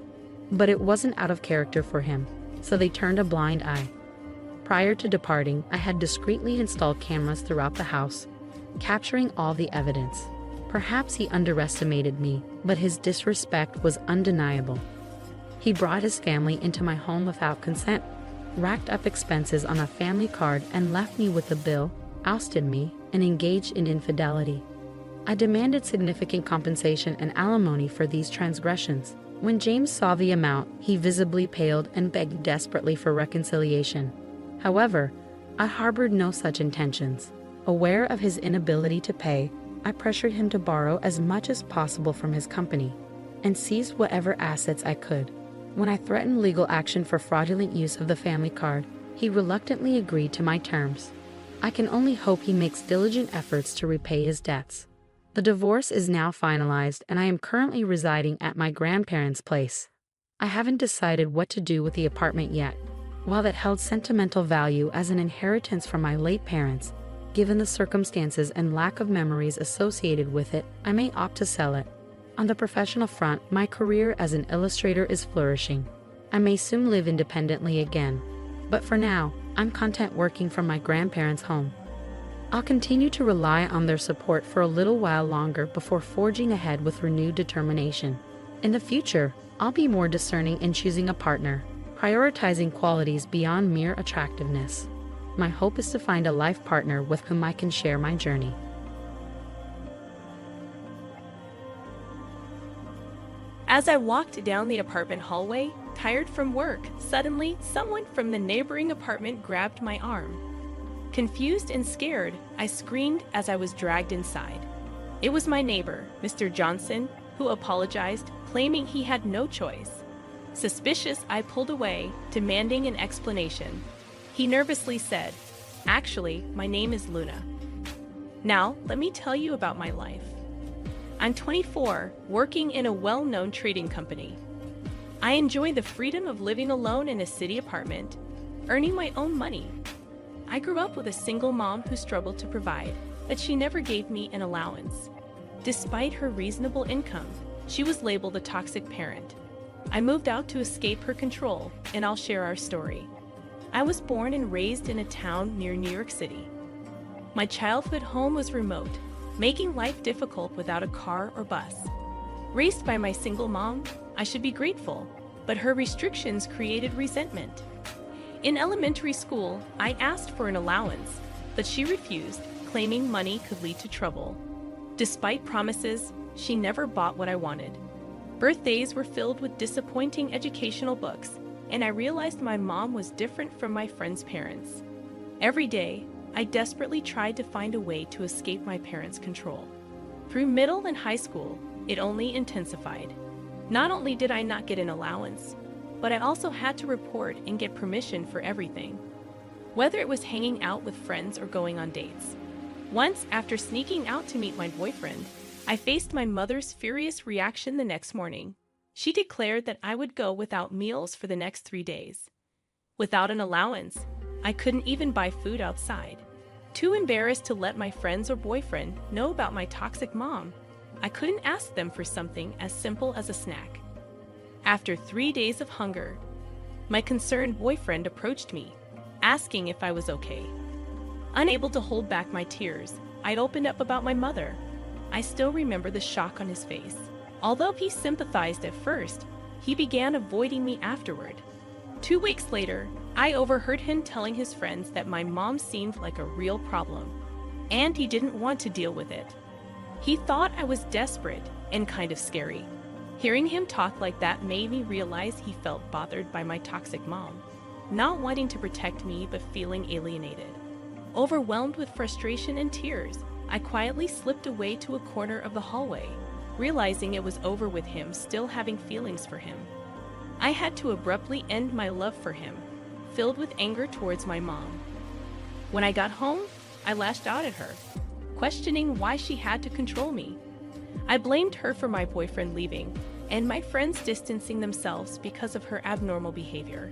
but it wasn't out of character for him, so they turned a blind eye. Prior to departing, I had discreetly installed cameras throughout the house, capturing all the evidence. Perhaps he underestimated me, but his disrespect was undeniable. He brought his family into my home without consent, racked up expenses on a family card and left me with a bill, ousted me, and engaged in infidelity. I demanded significant compensation and alimony for these transgressions. When James saw the amount, he visibly paled and begged desperately for reconciliation. However, I harbored no such intentions. Aware of his inability to pay, I pressured him to borrow as much as possible from his company and seized whatever assets I could. When I threatened legal action for fraudulent use of the family card, he reluctantly agreed to my terms. I can only hope he makes diligent efforts to repay his debts. The divorce is now finalized and I am currently residing at my grandparents' place. I haven't decided what to do with the apartment yet. While it held sentimental value as an inheritance from my late parents, given the circumstances and lack of memories associated with it, I may opt to sell it. On the professional front, my career as an illustrator is flourishing. I may soon live independently again. But for now, I'm content working from my grandparents' home. I'll continue to rely on their support for a little while longer before forging ahead with renewed determination. In the future, I'll be more discerning in choosing a partner, prioritizing qualities beyond mere attractiveness. My hope is to find a life partner with whom I can share my journey. As I walked down the apartment hallway, tired from work, suddenly someone from the neighboring apartment grabbed my arm. Confused and scared, I screamed as I was dragged inside. It was my neighbor, Mr. Johnson, who apologized, claiming he had no choice. Suspicious, I pulled away, demanding an explanation. He nervously said, "Actually, my name is Luna. Now, let me tell you about my life. I'm 24, working in a well-known trading company. I enjoy the freedom of living alone in a city apartment, earning my own money. I grew up with a single mom who struggled to provide, but she never gave me an allowance. Despite her reasonable income, she was labeled a toxic parent. I moved out to escape her control, and I'll share our story. I was born and raised in a town near New York City. My childhood home was remote, making life difficult without a car or bus. Raised by my single mom, I should be grateful, but her restrictions created resentment. In elementary school, I asked for an allowance, but she refused, claiming money could lead to trouble. Despite promises, she never bought what I wanted. Birthdays were filled with disappointing educational books, and I realized my mom was different from my friends' parents. Every day, I desperately tried to find a way to escape my parents' control. Through middle and high school, it only intensified. Not only did I not get an allowance, but I also had to report and get permission for everything, whether it was hanging out with friends or going on dates. Once, after sneaking out to meet my boyfriend, I faced my mother's furious reaction the next morning. She declared that I would go without meals for the next 3 days. Without an allowance, I couldn't even buy food outside. Too embarrassed to let my friends or boyfriend know about my toxic mom, I couldn't ask them for something as simple as a snack. After 3 days of hunger, my concerned boyfriend approached me, asking if I was okay. Unable to hold back my tears, I'd opened up about my mother. I still remember the shock on his face. Although he sympathized at first, he began avoiding me afterward. 2 weeks later, I overheard him telling his friends that my mom seemed like a real problem, and he didn't want to deal with it. He thought I was desperate and kind of scary. Hearing him talk like that made me realize he felt bothered by my toxic mom, not wanting to protect me but feeling alienated. Overwhelmed with frustration and tears, I quietly slipped away to a corner of the hallway, realizing it was over with him still having feelings for him. I had to abruptly end my love for him, filled with anger towards my mom. When I got home, I lashed out at her, questioning why she had to control me. I blamed her for my boyfriend leaving, and my friends distancing themselves because of her abnormal behavior.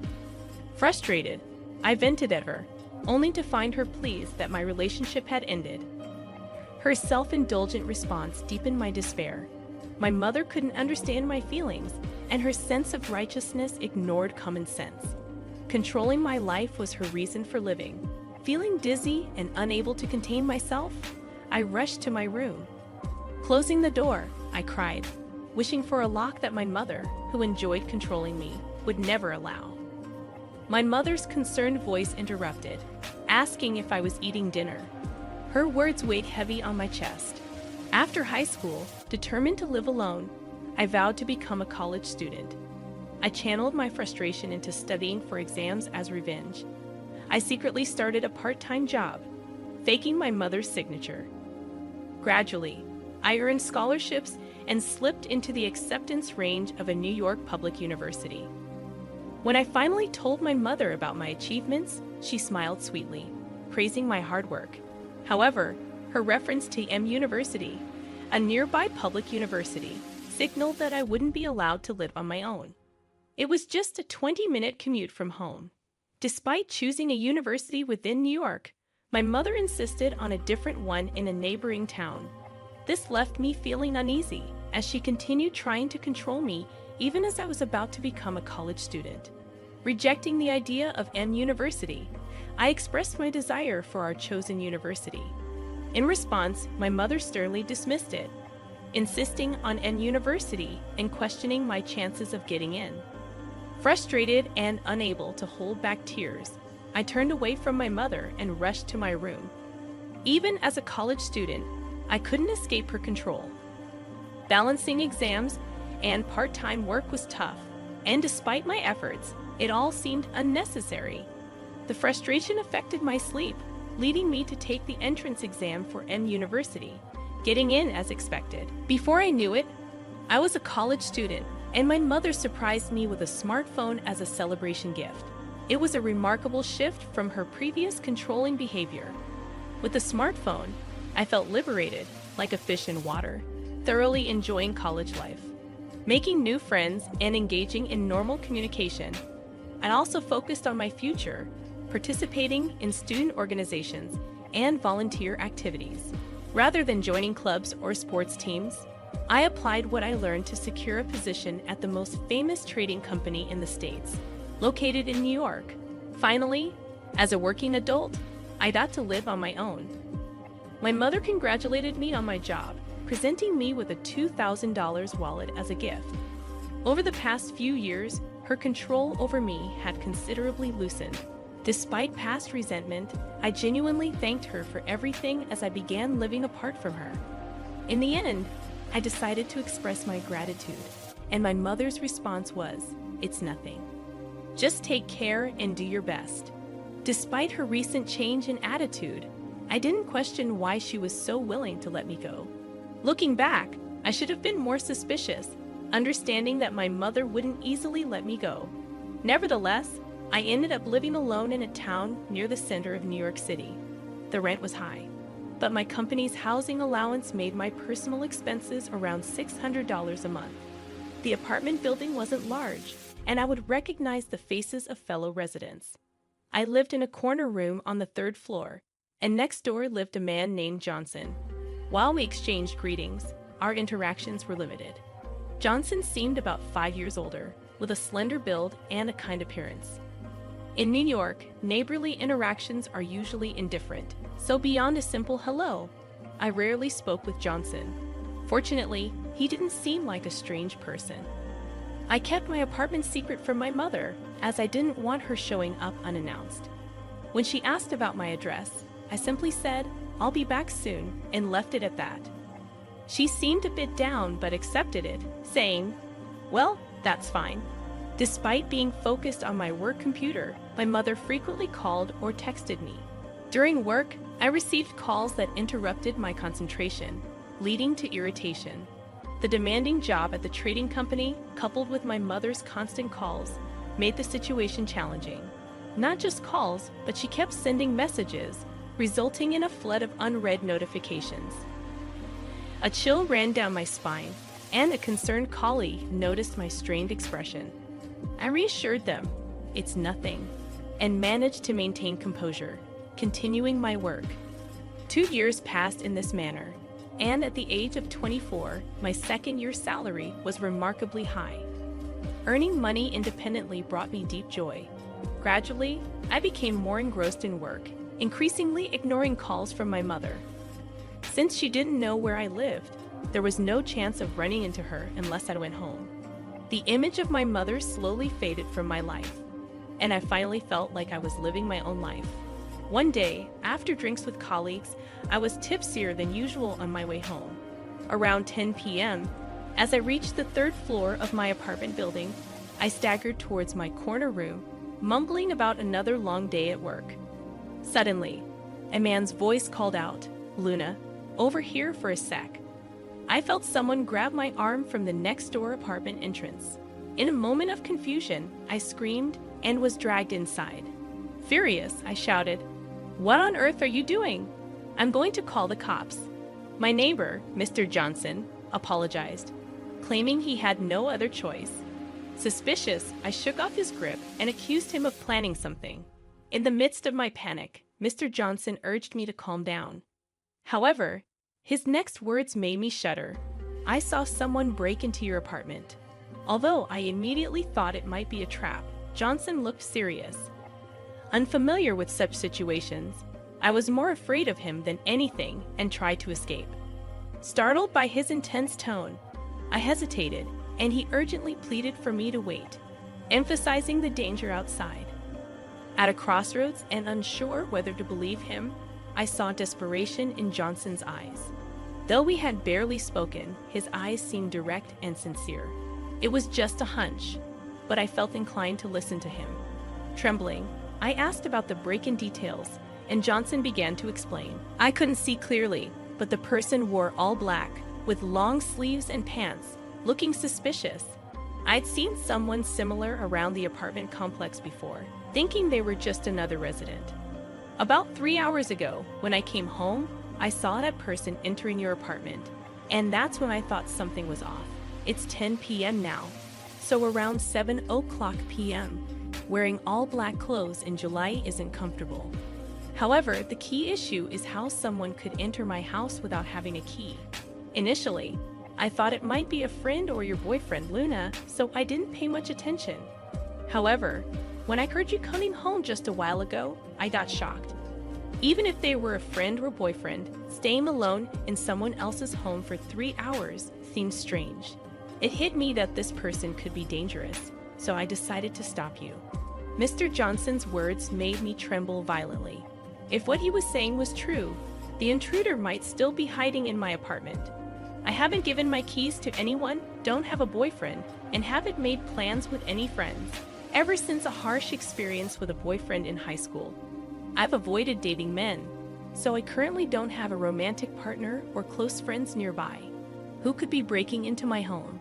Frustrated, I vented at her, only to find her pleased that my relationship had ended. Her self-indulgent response deepened my despair. My mother couldn't understand my feelings, and her sense of righteousness ignored common sense. Controlling my life was her reason for living. Feeling dizzy and unable to contain myself, I rushed to my room. Closing the door, I cried, wishing for a lock that my mother, who enjoyed controlling me, would never allow. My mother's concerned voice interrupted, asking if I was eating dinner. Her words weighed heavy on my chest. After high school, determined to live alone, I vowed to become a college student. I channeled my frustration into studying for exams as revenge. I secretly started a part-time job, faking my mother's signature. Gradually, I earned scholarships and slipped into the acceptance range of a New York public university. When I finally told my mother about my achievements, she smiled sweetly, praising my hard work. However, her reference to M University, a nearby public university, signaled that I wouldn't be allowed to live on my own. It was just a 20-minute commute from home. Despite choosing a university within New York, my mother insisted on a different one in a neighboring town. This left me feeling uneasy as she continued trying to control me even as I was about to become a college student. Rejecting the idea of M University, I expressed my desire for our chosen university. In response, my mother sternly dismissed it, insisting on N University and questioning my chances of getting in. Frustrated and unable to hold back tears, I turned away from my mother and rushed to my room. Even as a college student, I couldn't escape her control. Balancing exams and part-time work was tough, and despite my efforts, it all seemed unnecessary. The frustration affected my sleep, leading me to take the entrance exam for M University, getting in as expected. Before I knew it, I was a college student, and my mother surprised me with a smartphone as a celebration gift. It was a remarkable shift from her previous controlling behavior. With the smartphone, I felt liberated, like a fish in water, thoroughly enjoying college life. Making new friends and engaging in normal communication, I also focused on my future, participating in student organizations and volunteer activities. Rather than joining clubs or sports teams, I applied what I learned to secure a position at the most famous trading company in the States, located in New York. Finally, as a working adult, I got to live on my own. My mother congratulated me on my job, presenting me with a $2,000 wallet as a gift. Over the past few years, her control over me had considerably loosened. Despite past resentment, I genuinely thanked her for everything as I began living apart from her. In the end, I decided to express my gratitude, and my mother's response was, "It's nothing. Just take care and do your best." Despite her recent change in attitude, I didn't question why she was so willing to let me go. Looking back, I should have been more suspicious, understanding that my mother wouldn't easily let me go. Nevertheless, I ended up living alone in a town near the center of New York City. The rent was high, but my company's housing allowance made my personal expenses around $600 a month. The apartment building wasn't large, and I would recognize the faces of fellow residents. I lived in a corner room on the 3rd floor, and next door lived a man named Johnson. While we exchanged greetings, our interactions were limited. Johnson seemed about 5 years older, with a slender build and a kind appearance. In New York, neighborly interactions are usually indifferent, so beyond a simple hello, I rarely spoke with Johnson. Fortunately, he didn't seem like a strange person. I kept my apartment secret from my mother, as I didn't want her showing up unannounced. When she asked about my address, I simply said, "I'll be back soon," and left it at that. She seemed a bit down but accepted it, saying, "Well, that's fine." Despite being focused on my work computer, my mother frequently called or texted me. During work, I received calls that interrupted my concentration, leading to irritation. The demanding job at the trading company, coupled with my mother's constant calls, made the situation challenging. Not just calls, but she kept sending messages, resulting in a flood of unread notifications. A chill ran down my spine, and a concerned colleague noticed my strained expression. I reassured them, "It's nothing," and managed to maintain composure, continuing my work. 2 years passed in this manner, and at the age of 24, my second-year salary was remarkably high. Earning money independently brought me deep joy. Gradually, I became more engrossed in work, increasingly ignoring calls from my mother. Since she didn't know where I lived, there was no chance of running into her unless I went home. The image of my mother slowly faded from my life, and I finally felt like I was living my own life. One day, after drinks with colleagues, I was tipsier than usual on my way home. Around 10 p.m., as I reached the 3rd floor of my apartment building, I staggered towards my corner room, mumbling about another long day at work. Suddenly, a man's voice called out, "Luna, over here for a sec." I felt someone grab my arm from the next-door apartment entrance. In a moment of confusion, I screamed and was dragged inside. Furious, I shouted, "What on earth are you doing? I'm going to call the cops." My neighbor, Mr. Johnson, apologized, claiming he had no other choice. Suspicious, I shook off his grip and accused him of planning something. In the midst of my panic, Mr. Johnson urged me to calm down. However, his next words made me shudder. "I saw someone break into your apartment." Although I immediately thought it might be a trap, Johnson looked serious. Unfamiliar with such situations, I was more afraid of him than anything and tried to escape. Startled by his intense tone, I hesitated, and he urgently pleaded for me to wait, emphasizing the danger outside. At a crossroads and unsure whether to believe him, I saw desperation in Johnson's eyes. Though we had barely spoken, his eyes seemed direct and sincere. It was just a hunch, but I felt inclined to listen to him. Trembling, I asked about the break-in details, and Johnson began to explain. I couldn't see clearly, but the person wore all black, with long sleeves and pants, looking suspicious. I'd seen someone similar around the apartment complex before, thinking they were just another resident. About 3 hours ago, when I came home, I saw that person entering your apartment, and that's when I thought something was off. It's 10 p.m. now, so around 7:00 p.m. Wearing all black clothes in July isn't comfortable. However, the key issue is how someone could enter my house without having a key. Initially, I thought it might be a friend or your boyfriend, Luna, so I didn't pay much attention. However, When I heard you coming home just a while ago, I got shocked. Even if they were a friend or boyfriend, staying alone in someone else's home for 3 hours seemed strange. It hit me that this person could be dangerous, so I decided to stop you. Mr. Johnson's words made me tremble violently. If what he was saying was true, the intruder might still be hiding in my apartment. I haven't given my keys to anyone, don't have a boyfriend, and haven't made plans with any friends. Ever since a harsh experience with a boyfriend in high school, I've avoided dating men, so I currently don't have a romantic partner or close friends nearby. Who could be breaking into my home?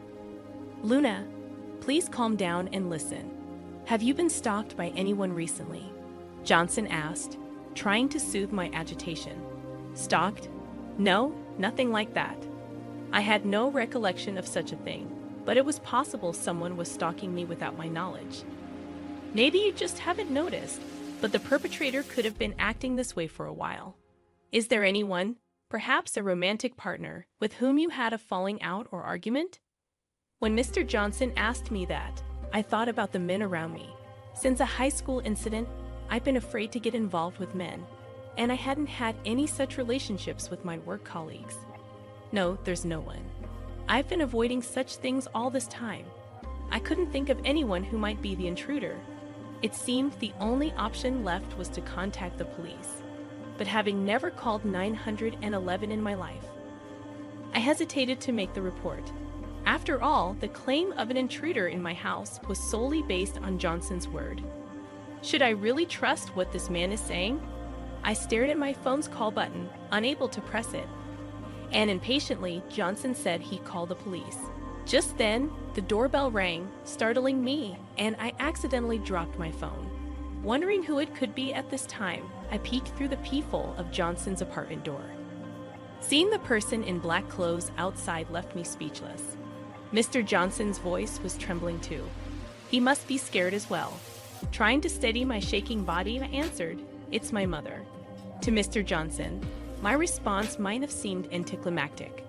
Luna, please calm down and listen. Have you been stalked by anyone recently? Johnson asked, trying to soothe my agitation. Stalked? No, nothing like that. I had no recollection of such a thing, but it was possible someone was stalking me without my knowledge. Maybe you just haven't noticed, but the perpetrator could have been acting this way for a while. Is there anyone, perhaps a romantic partner, with whom you had a falling out or argument? When Mr. Johnson asked me that, I thought about the men around me. Since a high school incident, I've been afraid to get involved with men, and I hadn't had any such relationships with my work colleagues. No, there's no one. I've been avoiding such things all this time. I couldn't think of anyone who might be the intruder. It seemed the only option left was to contact the police. But having never called 911 in my life, I hesitated to make the report. After all, the claim of an intruder in my house was solely based on Johnson's word. Should I really trust what this man is saying? I stared at my phone's call button, unable to press it. And impatiently, Johnson said he'd call the police. Just then, the doorbell rang, startling me, and I accidentally dropped my phone. Wondering who it could be at this time, I peeked through the peephole of Johnson's apartment door. Seeing the person in black clothes outside left me speechless. Mr. Johnson's voice was trembling too. He must be scared as well. Trying to steady my shaking body, I answered, "It's my mother." To Mr. Johnson, my response might have seemed anticlimactic.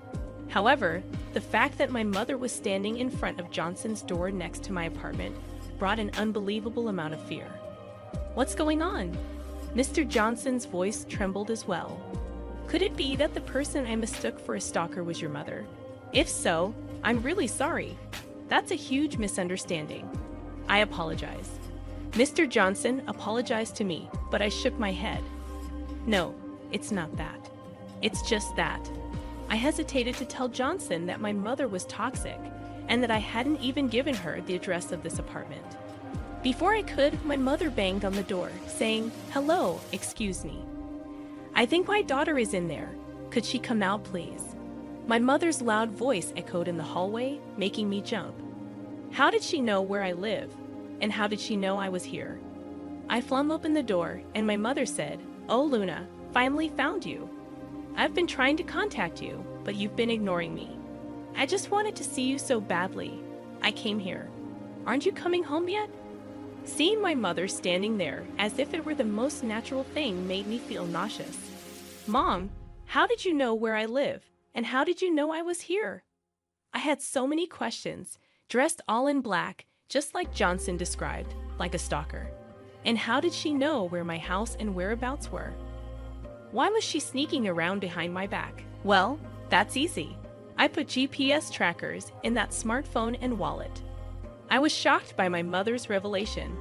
However, the fact that my mother was standing in front of Johnson's door next to my apartment brought an unbelievable amount of fear. "What's going on?" Mr. Johnson's voice trembled as well. "Could it be that the person I mistook for a stalker was your mother? If so, I'm really sorry. That's a huge misunderstanding. I apologize." Mr. Johnson apologized to me, but I shook my head. "No, it's not that. It's just that." I hesitated to tell Johnson that my mother was toxic and that I hadn't even given her the address of this apartment. Before I could, my mother banged on the door, saying, "Hello, excuse me. I think my daughter is in there. Could she come out, please?" My mother's loud voice echoed in the hallway, making me jump. How did she know where I live? And how did she know I was here? I flung open the door, and my mother said, "Oh, Luna, finally found you. I've been trying to contact you, but you've been ignoring me. I just wanted to see you so badly. I came here. Aren't you coming home yet?" Seeing my mother standing there as if it were the most natural thing made me feel nauseous. "Mom, how did you know where I live? And how did you know I was here?" I had so many questions, dressed all in black, just like Johnson described, like a stalker. And how did she know where my house and whereabouts were? Why was she sneaking around behind my back? Well, that's easy. I put GPS trackers in that smartphone and wallet. I was shocked by my mother's revelation.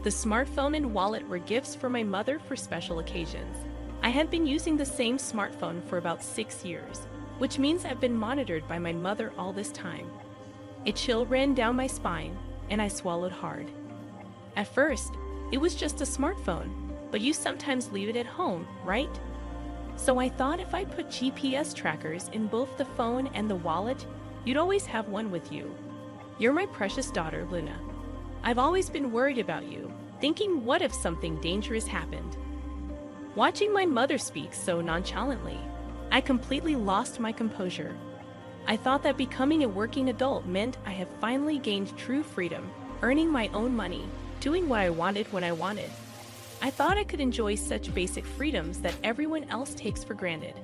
The smartphone and wallet were gifts for my mother for special occasions. I had been using the same smartphone for about 6 years, which means I've been monitored by my mother all this time. A chill ran down my spine, and I swallowed hard. At first, it was just a smartphone, but you sometimes leave it at home, right? So I thought if I put GPS trackers in both the phone and the wallet, you'd always have one with you. You're my precious daughter, Luna. I've always been worried about you, thinking what if something dangerous happened. Watching my mother speak so nonchalantly, I completely lost my composure. I thought that becoming a working adult meant I have finally gained true freedom, earning my own money, doing what I wanted when I wanted. I thought I could enjoy such basic freedoms that everyone else takes for granted.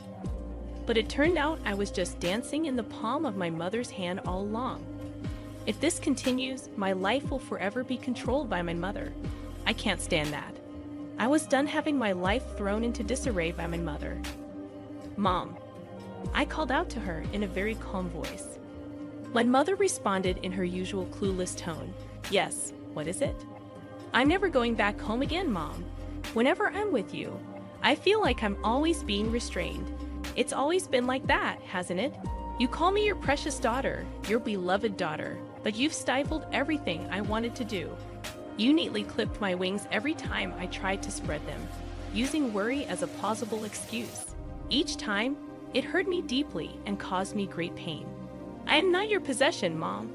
But it turned out I was just dancing in the palm of my mother's hand all along. If this continues, my life will forever be controlled by my mother. I can't stand that. I was done having my life thrown into disarray by my mother. Mom. I called out to her in a very calm voice. My mother responded in her usual clueless tone. Yes, what is it? I'm never going back home again, Mom. Whenever I'm with you, I feel like I'm always being restrained. It's always been like that, hasn't it? You call me your precious daughter, your beloved daughter, but you've stifled everything I wanted to do. You neatly clipped my wings every time I tried to spread them, using worry as a plausible excuse. Each time, it hurt me deeply and caused me great pain. I am not your possession, Mom.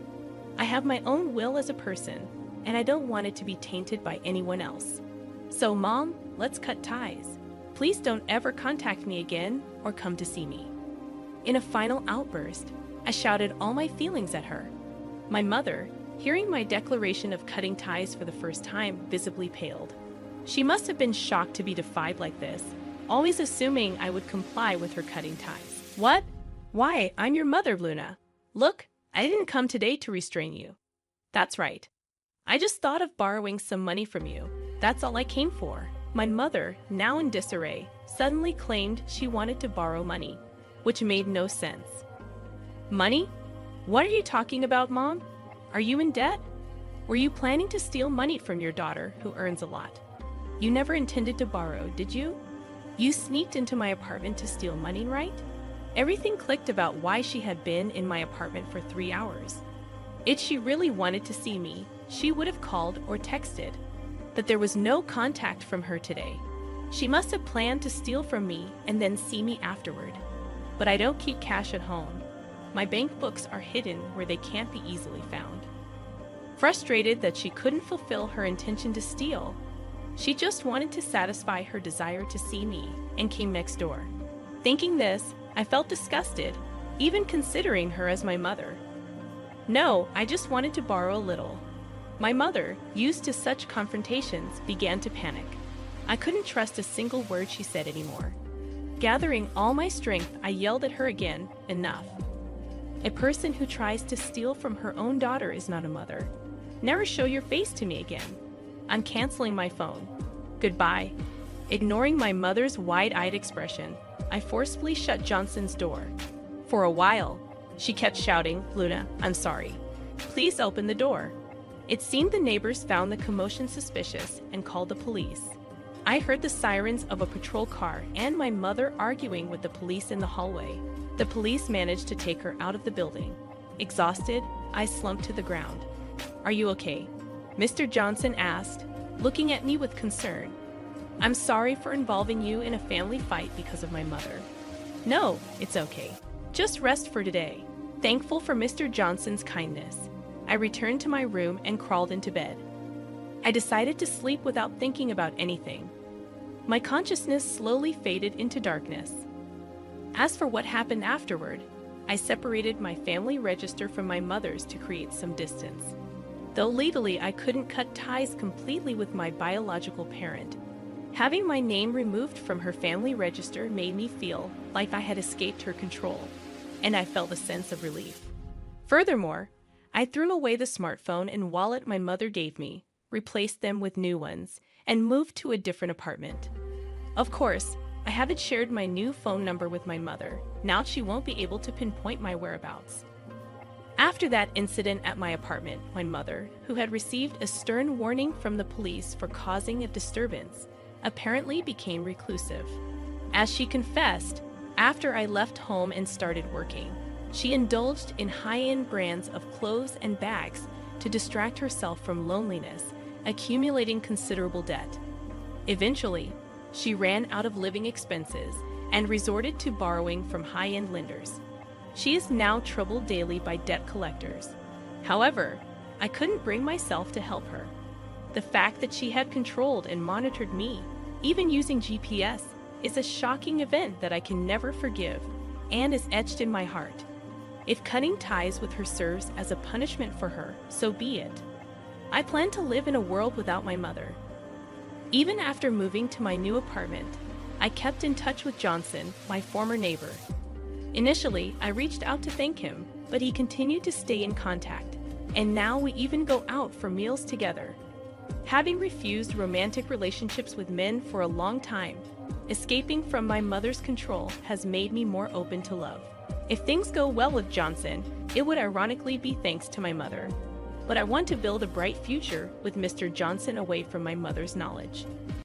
I have my own will as a person, and I don't want it to be tainted by anyone else. So, Mom, let's cut ties. Please don't ever contact me again or come to see me. In a final outburst, I shouted all my feelings at her. My mother, hearing my declaration of cutting ties for the first time, visibly paled. She must have been shocked to be defied like this, always assuming I would comply with her cutting ties. What? Why, I'm your mother, Luna. Look, I didn't come today to restrain you. That's right. I just thought of borrowing some money from you. That's all I came for. My mother, now in disarray, suddenly claimed she wanted to borrow money, which made no sense. Money? What are you talking about, Mom? Are you in debt? Were you planning to steal money from your daughter, who earns a lot? You never intended to borrow, did you? You sneaked into my apartment to steal money, right? Everything clicked about why she had been in my apartment for 3 hours. If she really wanted to see me, she would have called or texted. But there was no contact from her today. She must have planned to steal from me and then see me afterward. But I don't keep cash at home. My bank books are hidden where they can't be easily found. Frustrated that she couldn't fulfill her intention to steal, she just wanted to satisfy her desire to see me and came next door. Thinking this, I felt disgusted, even considering her as my mother. No, I just wanted to borrow a little. My mother, used to such confrontations, began to panic. I couldn't trust a single word she said anymore. Gathering all my strength, I yelled at her again, enough. A person who tries to steal from her own daughter is not a mother. Never show your face to me again. I'm canceling my phone. Goodbye. Ignoring my mother's wide-eyed expression, I forcefully shut Johnson's door. For a while, she kept shouting, Luna, I'm sorry. Please open the door. It seemed the neighbors found the commotion suspicious and called the police. I heard the sirens of a patrol car and my mother arguing with the police in the hallway. The police managed to take her out of the building. Exhausted, I slumped to the ground. Are you okay? Mr. Johnson asked, looking at me with concern. I'm sorry for involving you in a family fight because of my mother. No, it's okay. Just rest for today. Thankful for Mr. Johnson's kindness, I returned to my room and crawled into bed. I decided to sleep without thinking about anything. My consciousness slowly faded into darkness. As for what happened afterward, I separated my family register from my mother's to create some distance. Though legally I couldn't cut ties completely with my biological parent, having my name removed from her family register made me feel like I had escaped her control, and I felt a sense of relief. Furthermore, I threw away the smartphone and wallet my mother gave me, replaced them with new ones, and moved to a different apartment. Of course, I haven't shared my new phone number with my mother. Now she won't be able to pinpoint my whereabouts. After that incident at my apartment, my mother, who had received a stern warning from the police for causing a disturbance, apparently became reclusive. As she confessed, after I left home and started working, she indulged in high-end brands of clothes and bags to distract herself from loneliness, accumulating considerable debt. Eventually, she ran out of living expenses and resorted to borrowing from high-end lenders. She is now troubled daily by debt collectors. However, I couldn't bring myself to help her. The fact that she had controlled and monitored me, even using GPS, is a shocking event that I can never forgive and is etched in my heart. If cutting ties with her serves as a punishment for her, so be it. I plan to live in a world without my mother. Even after moving to my new apartment, I kept in touch with Johnson, my former neighbor. Initially, I reached out to thank him, but he continued to stay in contact, And now we even go out for meals together. Having refused romantic relationships with men for a long time, escaping from my mother's control has made me more open to love. If things go well with Johnson, it would ironically be thanks to my mother. But I want to build a bright future with Mr. Johnson away from my mother's knowledge.